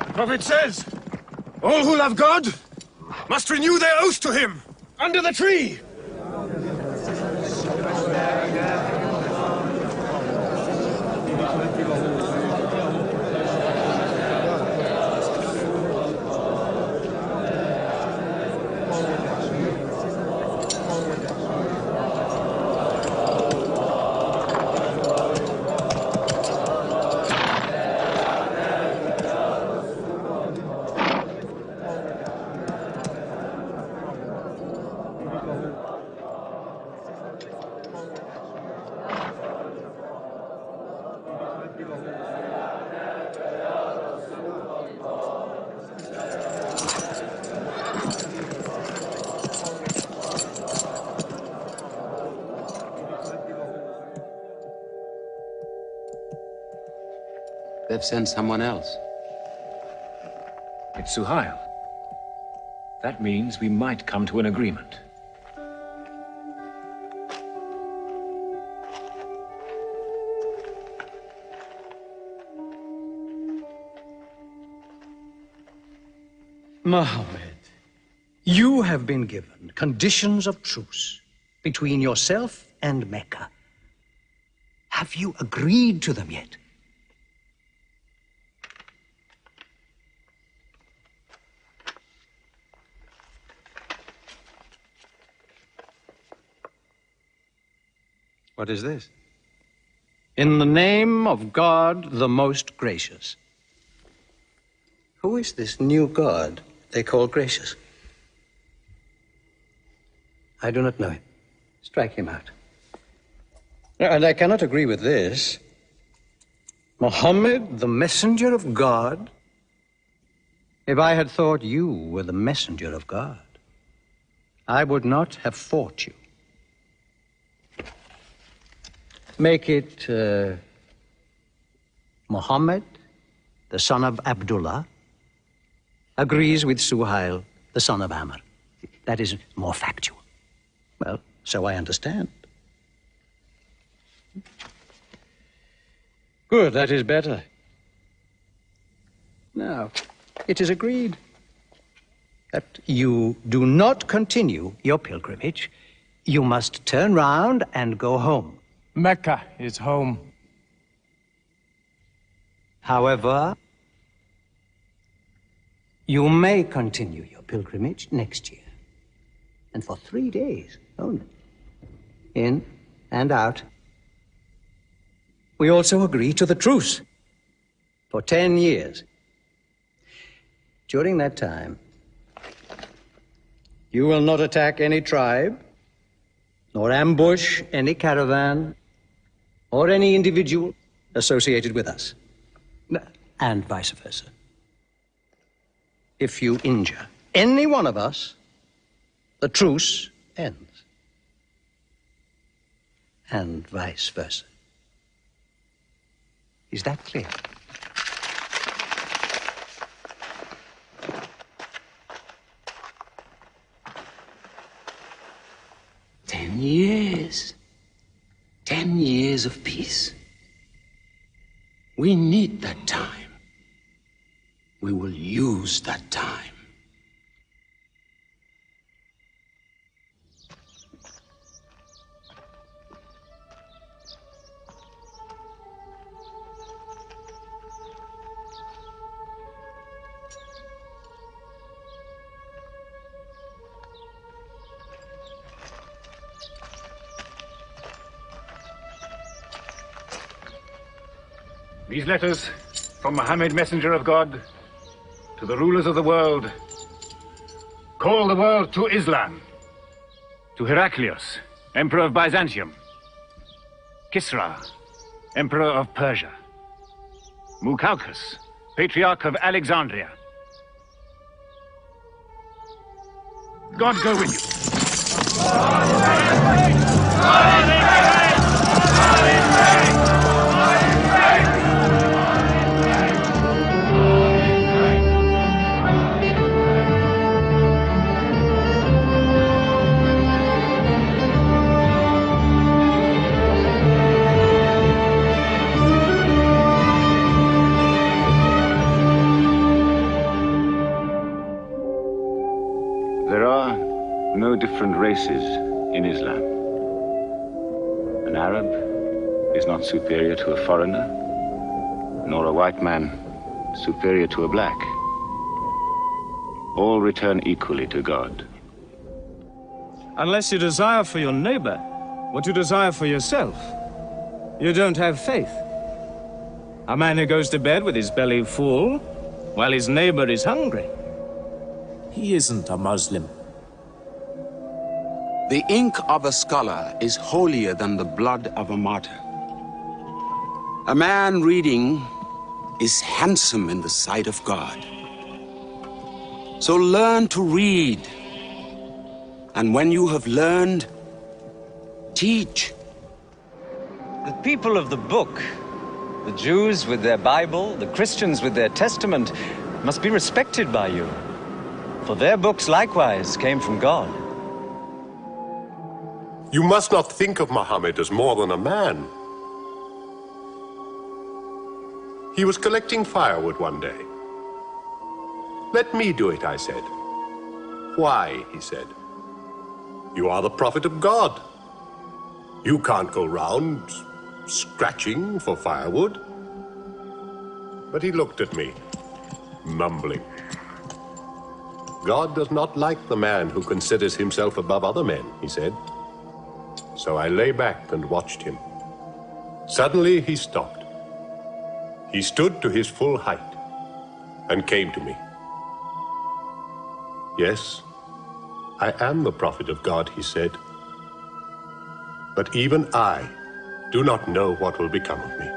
The Prophet says, all who love God must renew their oath to him under the tree. They've sent someone else. It's Suhail. That means we might come to an agreement. Mohammed, you have been given conditions of truce between yourself and Mecca. Have you agreed to them yet? What is this? In the name of God, the most gracious. Who is this new God they call gracious? I do not know him. Strike him out. And I cannot agree with this. Muhammad, the messenger of God? If I had thought you were the messenger of God, I would not have fought you. Make it Muhammad, the son of Abdullah, agrees with Suhail, the son of Amr. That is more factual. Well, so I understand. Good, that is better. Now, it is agreed that you do not continue your pilgrimage. You must turn round and go home. Mecca is home. However, you may continue your pilgrimage next year. And for 3 days only. In and out. We also agree to the truce for 10 years. During that time, you will not attack any tribe, nor ambush any caravan, or any individual associated with us, and vice versa. If you injure any one of us, the truce ends, and vice versa. Is that clear? "10 years. 10 years of peace. We need that time. We will use that time." These letters from Muhammad, messenger of God, to the rulers of the world. Call the world to Islam. To Heraclius, emperor of Byzantium. Kisra, emperor of Persia. Mucaucus, patriarch of Alexandria. God go with you. There are no different races in Islam. An Arab is not superior to a foreigner, nor a white man superior to a black. All return equally to God. Unless you desire for your neighbor what you desire for yourself, you don't have faith. A man who goes to bed with his belly full while his neighbor is hungry. He isn't a Muslim. The ink of a scholar is holier than the blood of a martyr. A man reading is handsome in the sight of God. So learn to read. And when you have learned, teach. The people of the book, the Jews with their Bible, the Christians with their Testament, must be respected by you. For their books likewise came from God. You must not think of Muhammad as more than a man. He was collecting firewood one day. Let me do it, I said. Why, he said. You are the prophet of God. You can't go round scratching for firewood. But he looked at me, mumbling. God does not like the man who considers himself above other men, he said. So I lay back and watched him. Suddenly he stopped. He stood to his full height and came to me. Yes, I am the prophet of God, he said. But even I do not know what will become of me.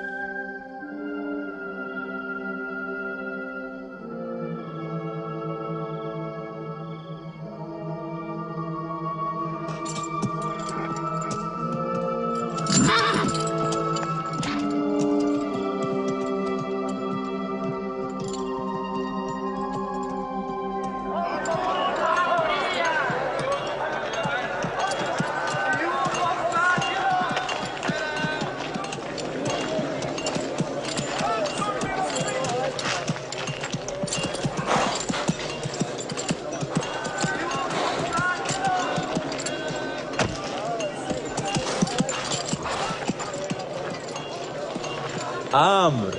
Amr,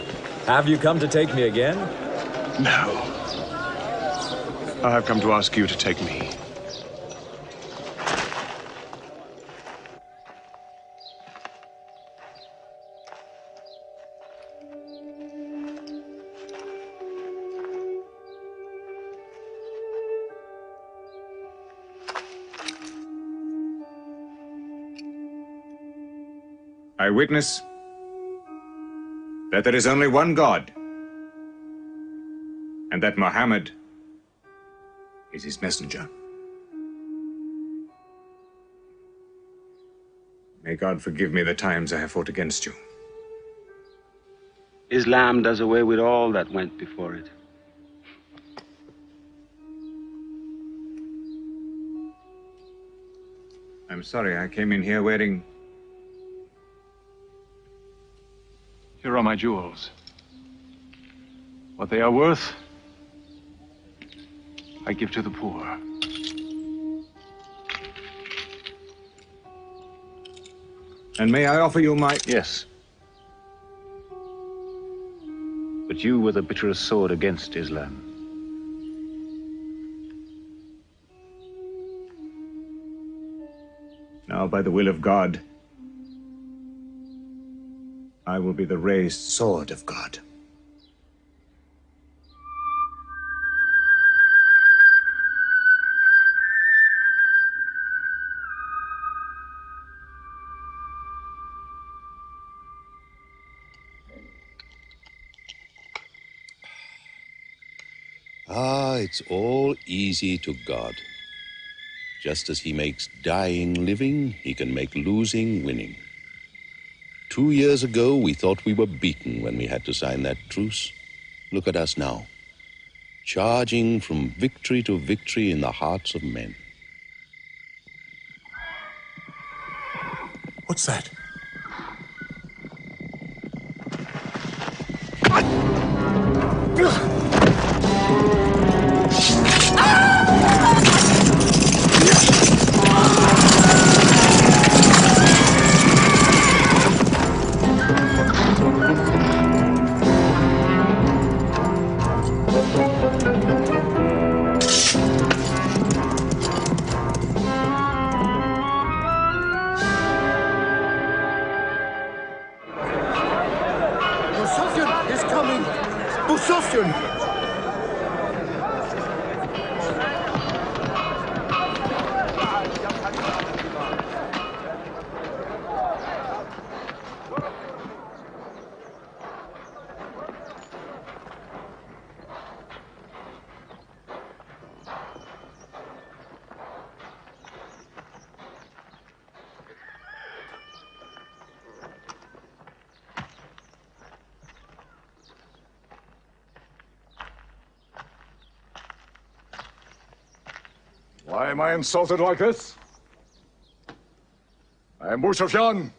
have you come to take me again? No. I have come to ask you to take me. I witness that there is only one God, and that Muhammad is his messenger. May God forgive me the times I have fought against you. Islam does away with all that went before it. I'm sorry, I came in here wearing... Here are my jewels. What they are worth, I give to the poor. And may I offer you my... Yes. But you were the bitterest sword against Islam. Now, by the will of God, I will be the raised sword of God. It's all easy to God. Just as he makes dying living, he can make losing winning. 2 years ago, we thought we were beaten when we had to sign that truce. Look at us now, charging from victory to victory in the hearts of men. What's that? Why am I insulted like this? I am Abu Sufyan.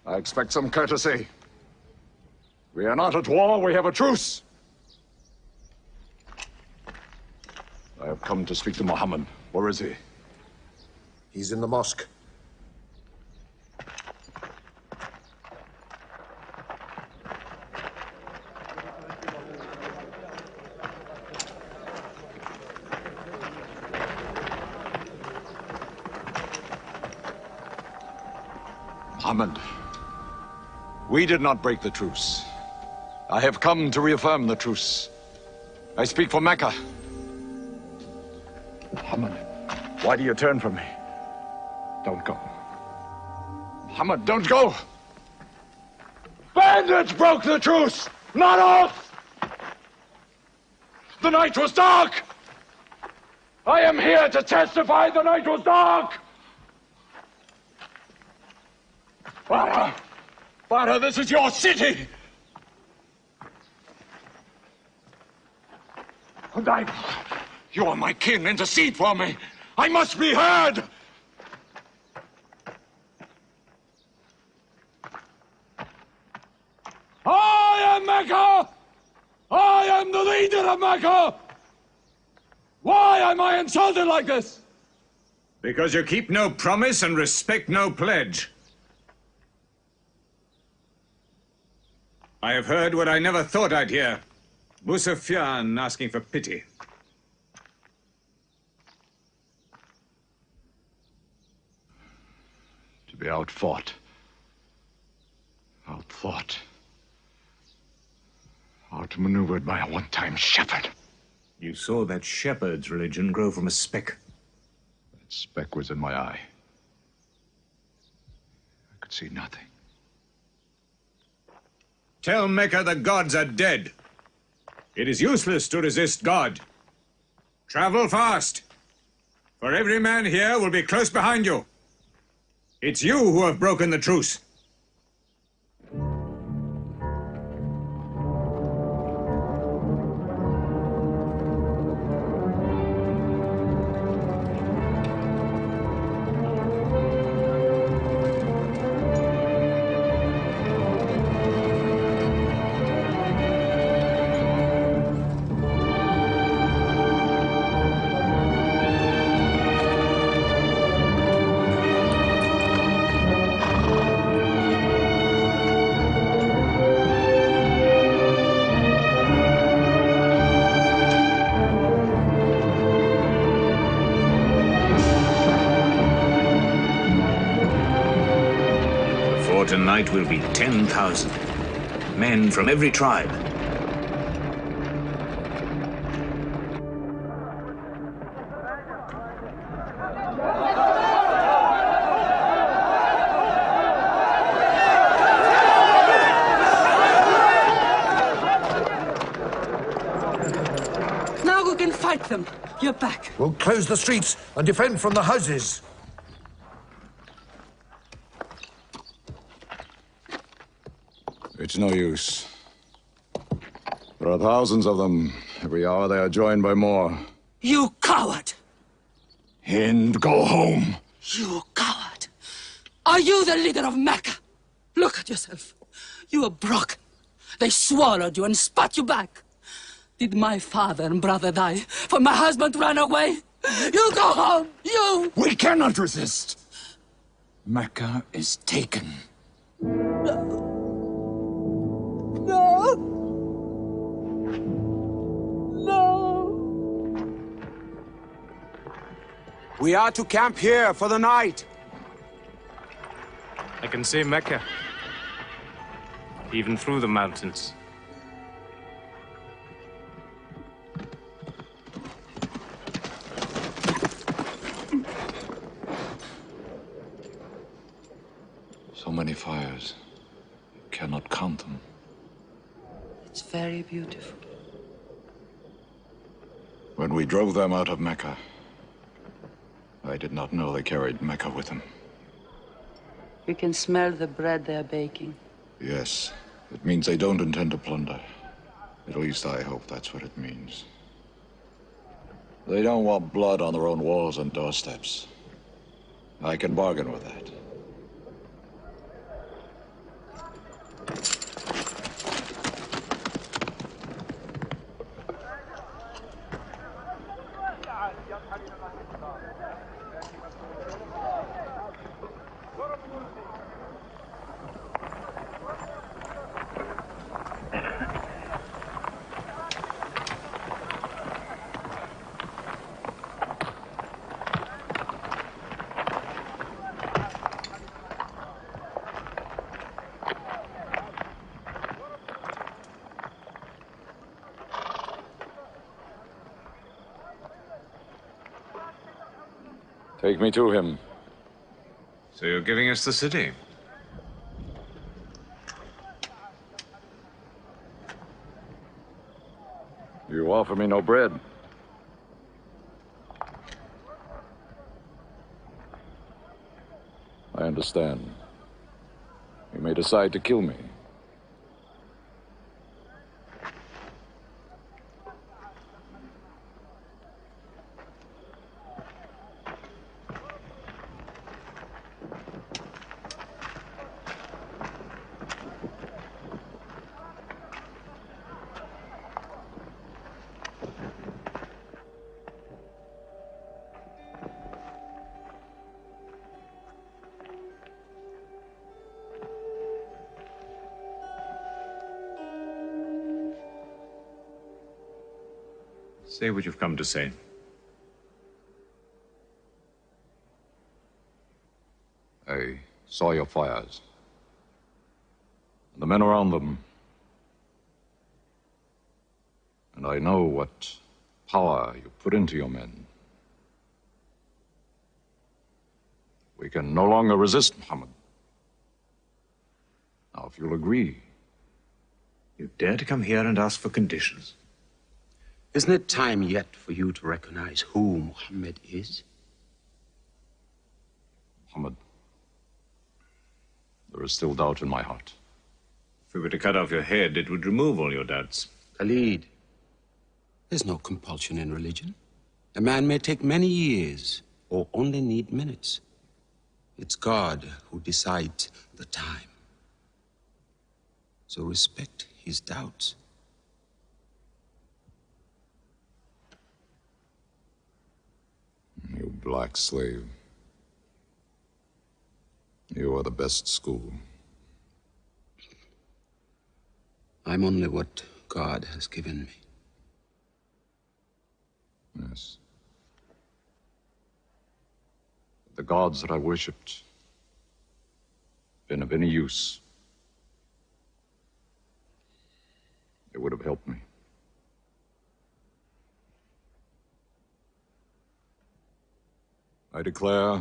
I expect some courtesy. We are not at war, we have a truce. I have come to speak to Muhammad. Where is he? He's in the mosque. Muhammad, we did not break the truce. I have come to reaffirm the truce. I speak for Mecca. Muhammad, why do you turn from me? Don't go. Muhammad, don't go! Bandits broke the truce, not us! The night was dark! I am here to testify the night was dark! Father! Father, this is your city! And you are my kin, intercede for me! I must be heard! I am Mecca! I am the leader of Mecca! Why am I insulted like this? Because you keep no promise and respect no pledge. I have heard what I never thought I'd hear. Abu Sufyan asking for pity. To be outfought, outthought, outmaneuvered by a one-time shepherd. You saw that shepherd's religion grow from a speck. That speck was in my eye. I could see nothing. Tell Mecca the gods are dead. It is useless to resist God. Travel fast, for every man here will be close behind you. It's you who have broken the truce. Tonight will be 10,000 men from every tribe. Now we can fight them. You're back. We'll close the streets and defend from the houses. It's no use. There are thousands of them. Every hour they are joined by more. You coward! Hind, go home! You coward! Are you the leader of Mecca? Look at yourself. You are broken. They swallowed you and spat you back. Did my father and brother die for my husband to run away? You go home! You! We cannot resist! Mecca is taken. No! We are to camp here for the night. I can see Mecca, even through the mountains. So many fires. You cannot count them. It's very beautiful. When we drove them out of Mecca, I did not know they carried Mecca with them. You can smell the bread they're baking. Yes, it means they don't intend to plunder. At least I hope that's what it means. They don't want blood on their own walls and doorsteps. I can bargain with that. Take me to him. So you're giving us the city? You offer me no bread. I understand. You may decide to kill me. Say what you've come to say. I saw your fires. And the men around them. And I know what power you put into your men. We can no longer resist Muhammad. Now, if you'll agree. You dare to come here and ask for conditions? Isn't it time yet for you to recognize who Muhammad is? Muhammad, there is still doubt in my heart. If we were to cut off your head, it would remove all your doubts. Khalid, there's no compulsion in religion. A man may take many years or only need minutes. It's God who decides the time. So respect his doubts. You black slave. You are the best school. I'm only what God has given me. Yes. The gods that I worshipped been of any use. They would have helped me. I declare,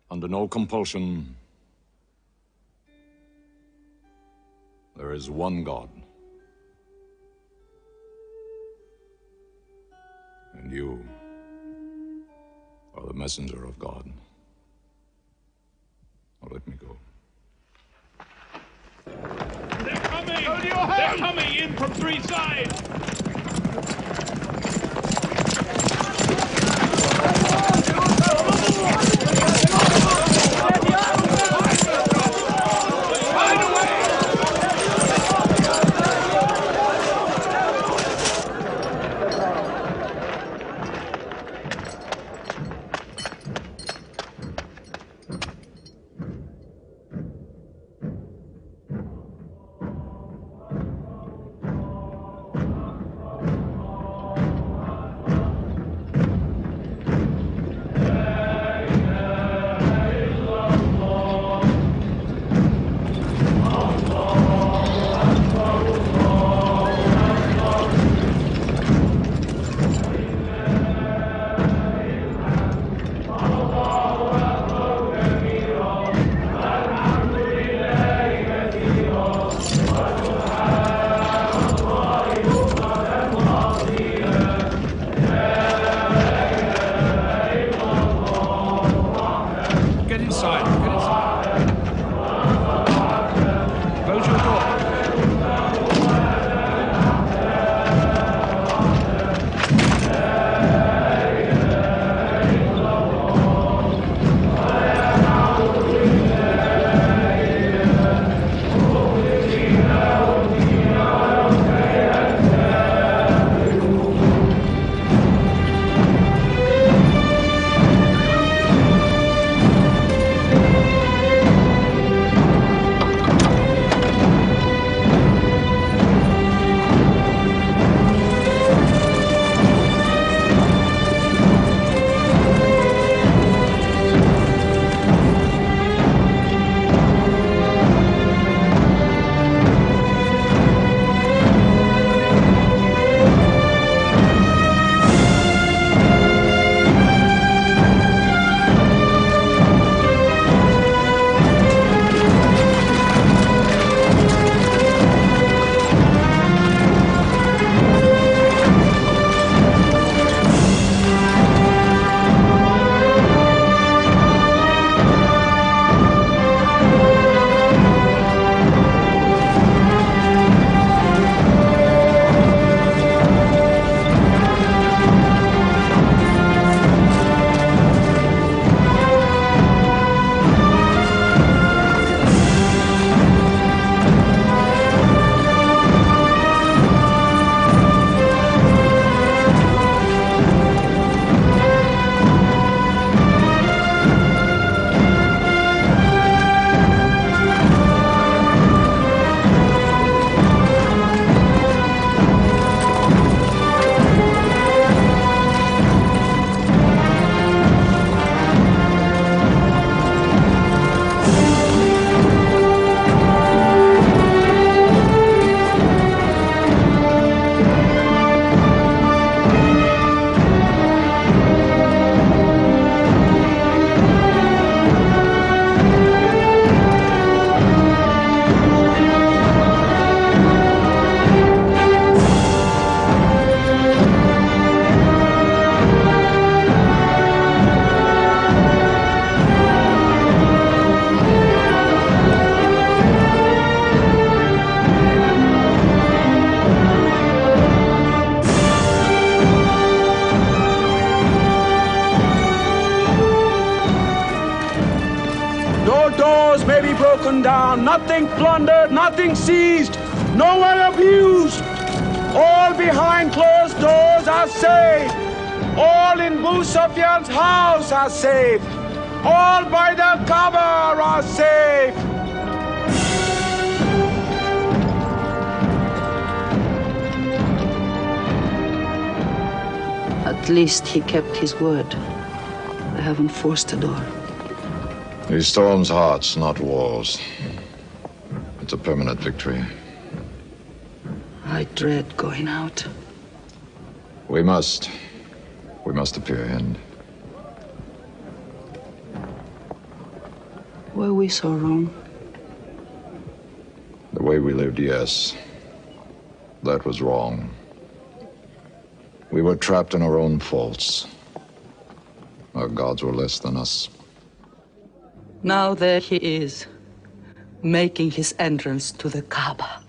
under no compulsion, there is one God. And you are the messenger of God. Now let me go. They're coming! They're coming in from three sides! taken down, nothing plundered, nothing seized, no one abused. All behind closed doors are safe. All in Abu Sufyan's house are safe. All by the Kaaba are safe. At least he kept his word. They haven't forced a door. He storms hearts, not walls. It's a permanent victory. I dread going out. We must appear in. Were we so wrong? The way we lived, yes. That was wrong. We were trapped in our own faults. Our gods were less than us. Now there he is, making his entrance to the Kaaba.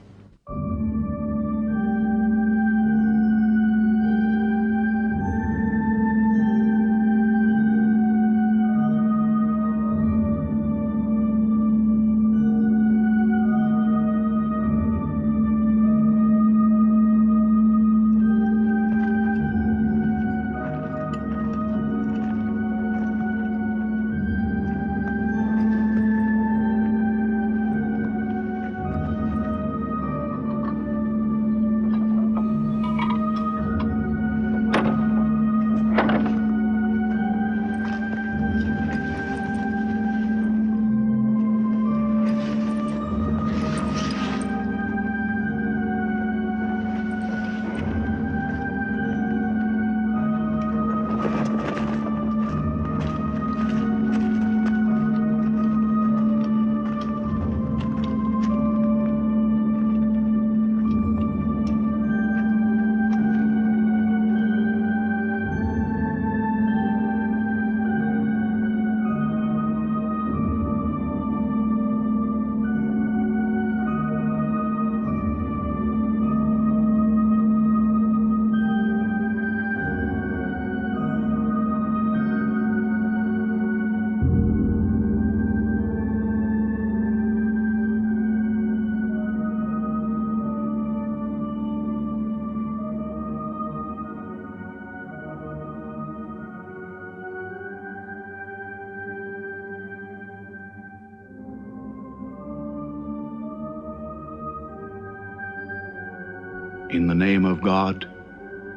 In the name of God,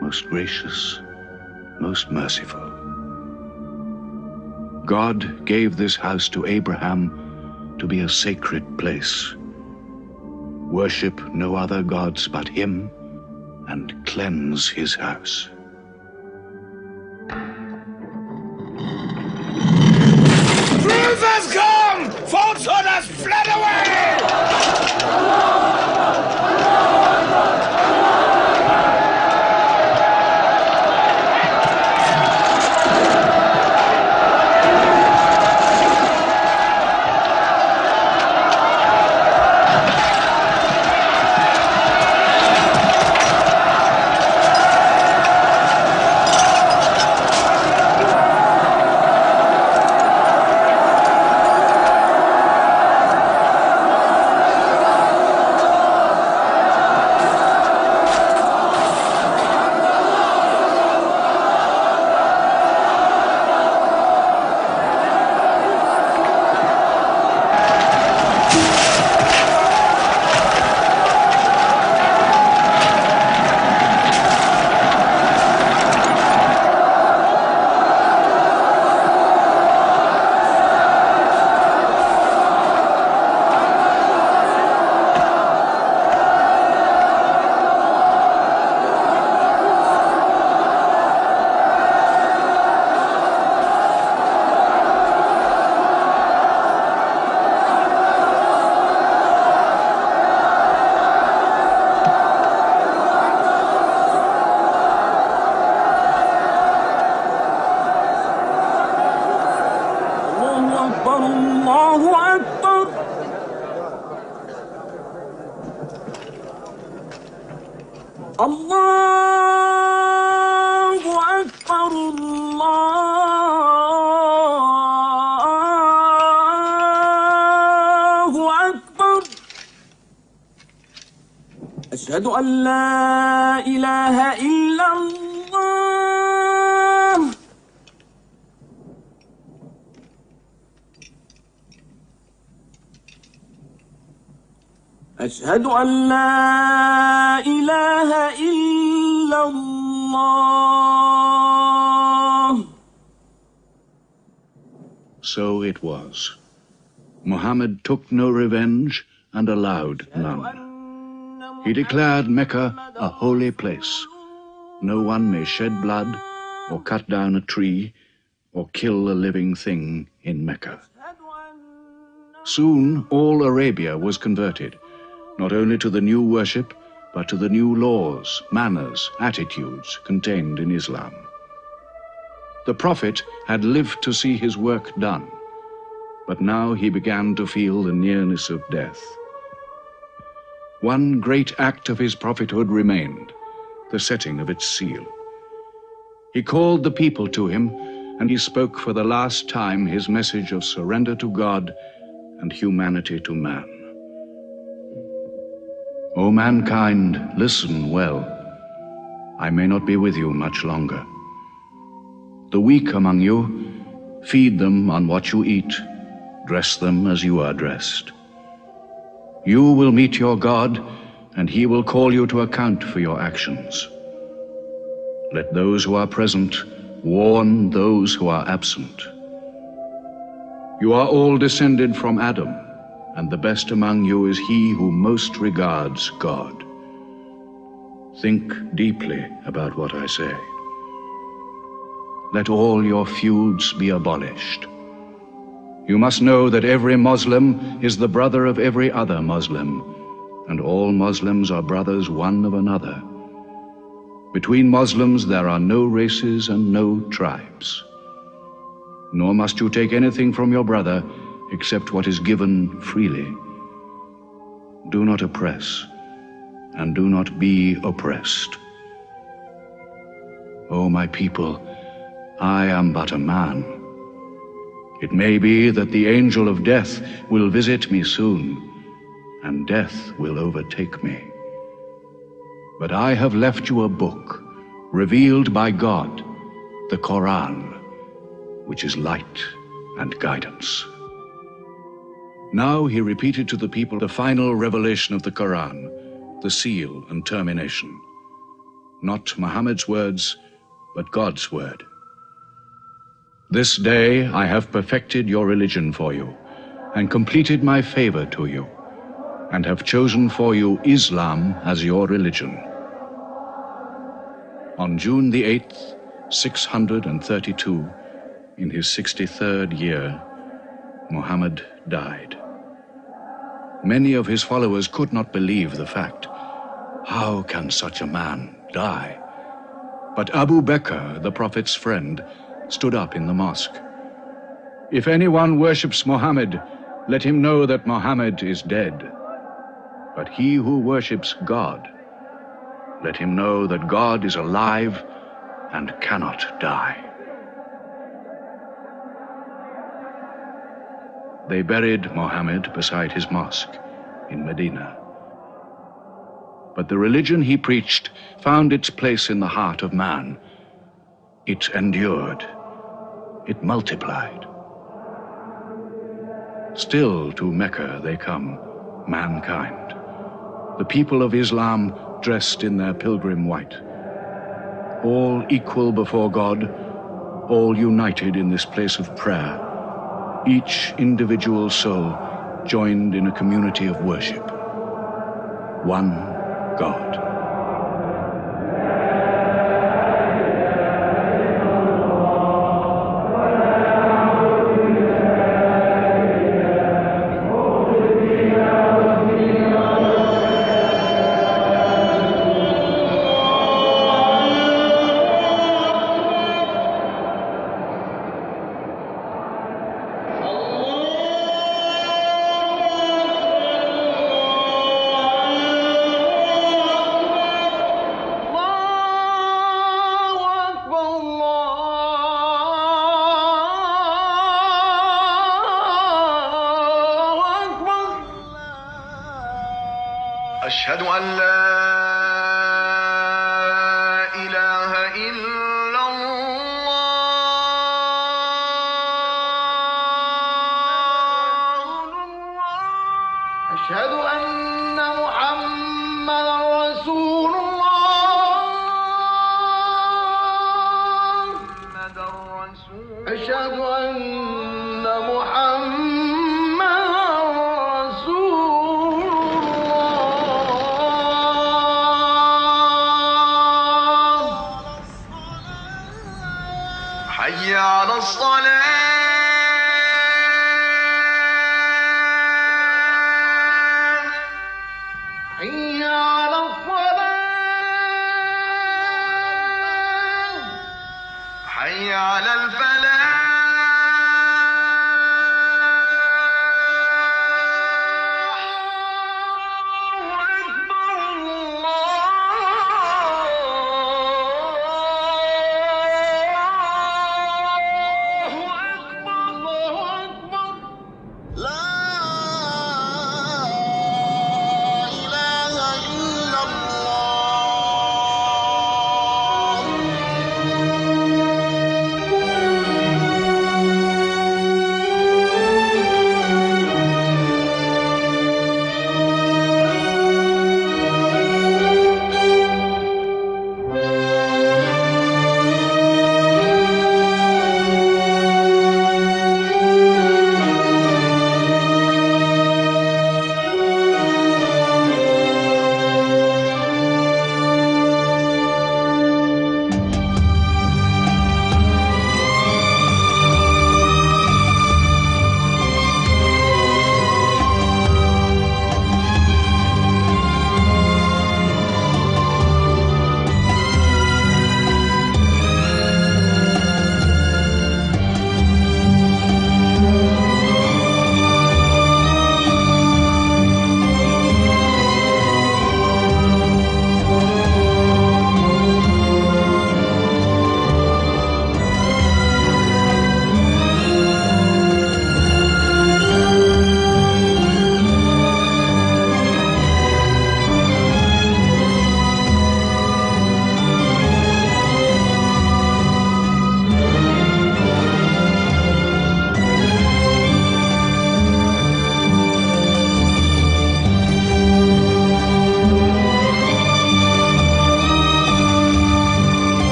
most gracious, most merciful. God gave this house to Abraham to be a sacred place. Worship no other gods but him, and cleanse his house. Truth has come! Falsehood has fled away! أشهد أن لا إله إلا الله أشهد أن لا إله إلا الله. So it was. Muhammad took no revenge and allowed none. He declared Mecca a holy place. No one may shed blood, or cut down a tree, or kill a living thing in Mecca. Soon all Arabia was converted, not only to the new worship, but to the new laws, manners, attitudes contained in Islam. The Prophet had lived to see his work done, but now he began to feel the nearness of death. One great act of his prophethood remained, the setting of its seal. He called the people to him, and he spoke for the last time his message of surrender to God and humanity to man. O mankind, listen well. I may not be with you much longer. The weak among you, feed them on what you eat, dress them as you are dressed. You will meet your God, and he will call you to account for your actions. Let those who are present warn those who are absent. You are all descended from Adam, and the best among you is he who most regards God. Think deeply about what I say. Let all your feuds be abolished. You must know that every Muslim is the brother of every other Muslim, and all Muslims are brothers one of another. Between Muslims there are no races and no tribes. Nor must you take anything from your brother except what is given freely. Do not oppress, and do not be oppressed. O my people, I am but a man. It may be that the angel of death will visit me soon, and death will overtake me. But I have left you a book, revealed by God, the Quran, which is light and guidance. Now he repeated to the people the final revelation of the Quran, the seal and termination. Not Muhammad's words, but God's word. This day I have perfected your religion for you, and completed my favor to you, and have chosen for you Islam as your religion. On June the 8th, 632, in his 63rd year, Muhammad died. Many of his followers could not believe the fact. How can such a man die? But Abu Bakr, the Prophet's friend, stood up in the mosque. If anyone worships Muhammad, let him know that Muhammad is dead. But he who worships God, let him know that God is alive and cannot die. They buried Muhammad beside his mosque in Medina. But the religion he preached found its place in the heart of man. It endured. It multiplied. Still to Mecca they come, mankind. The people of Islam dressed in their pilgrim white. All equal before God, all united in this place of prayer. Each individual soul joined in a community of worship. One God. أشهد أن لا أشهد أن محمدا رسول الله حي على الصلاة حي على الفلاح حي على الفلاح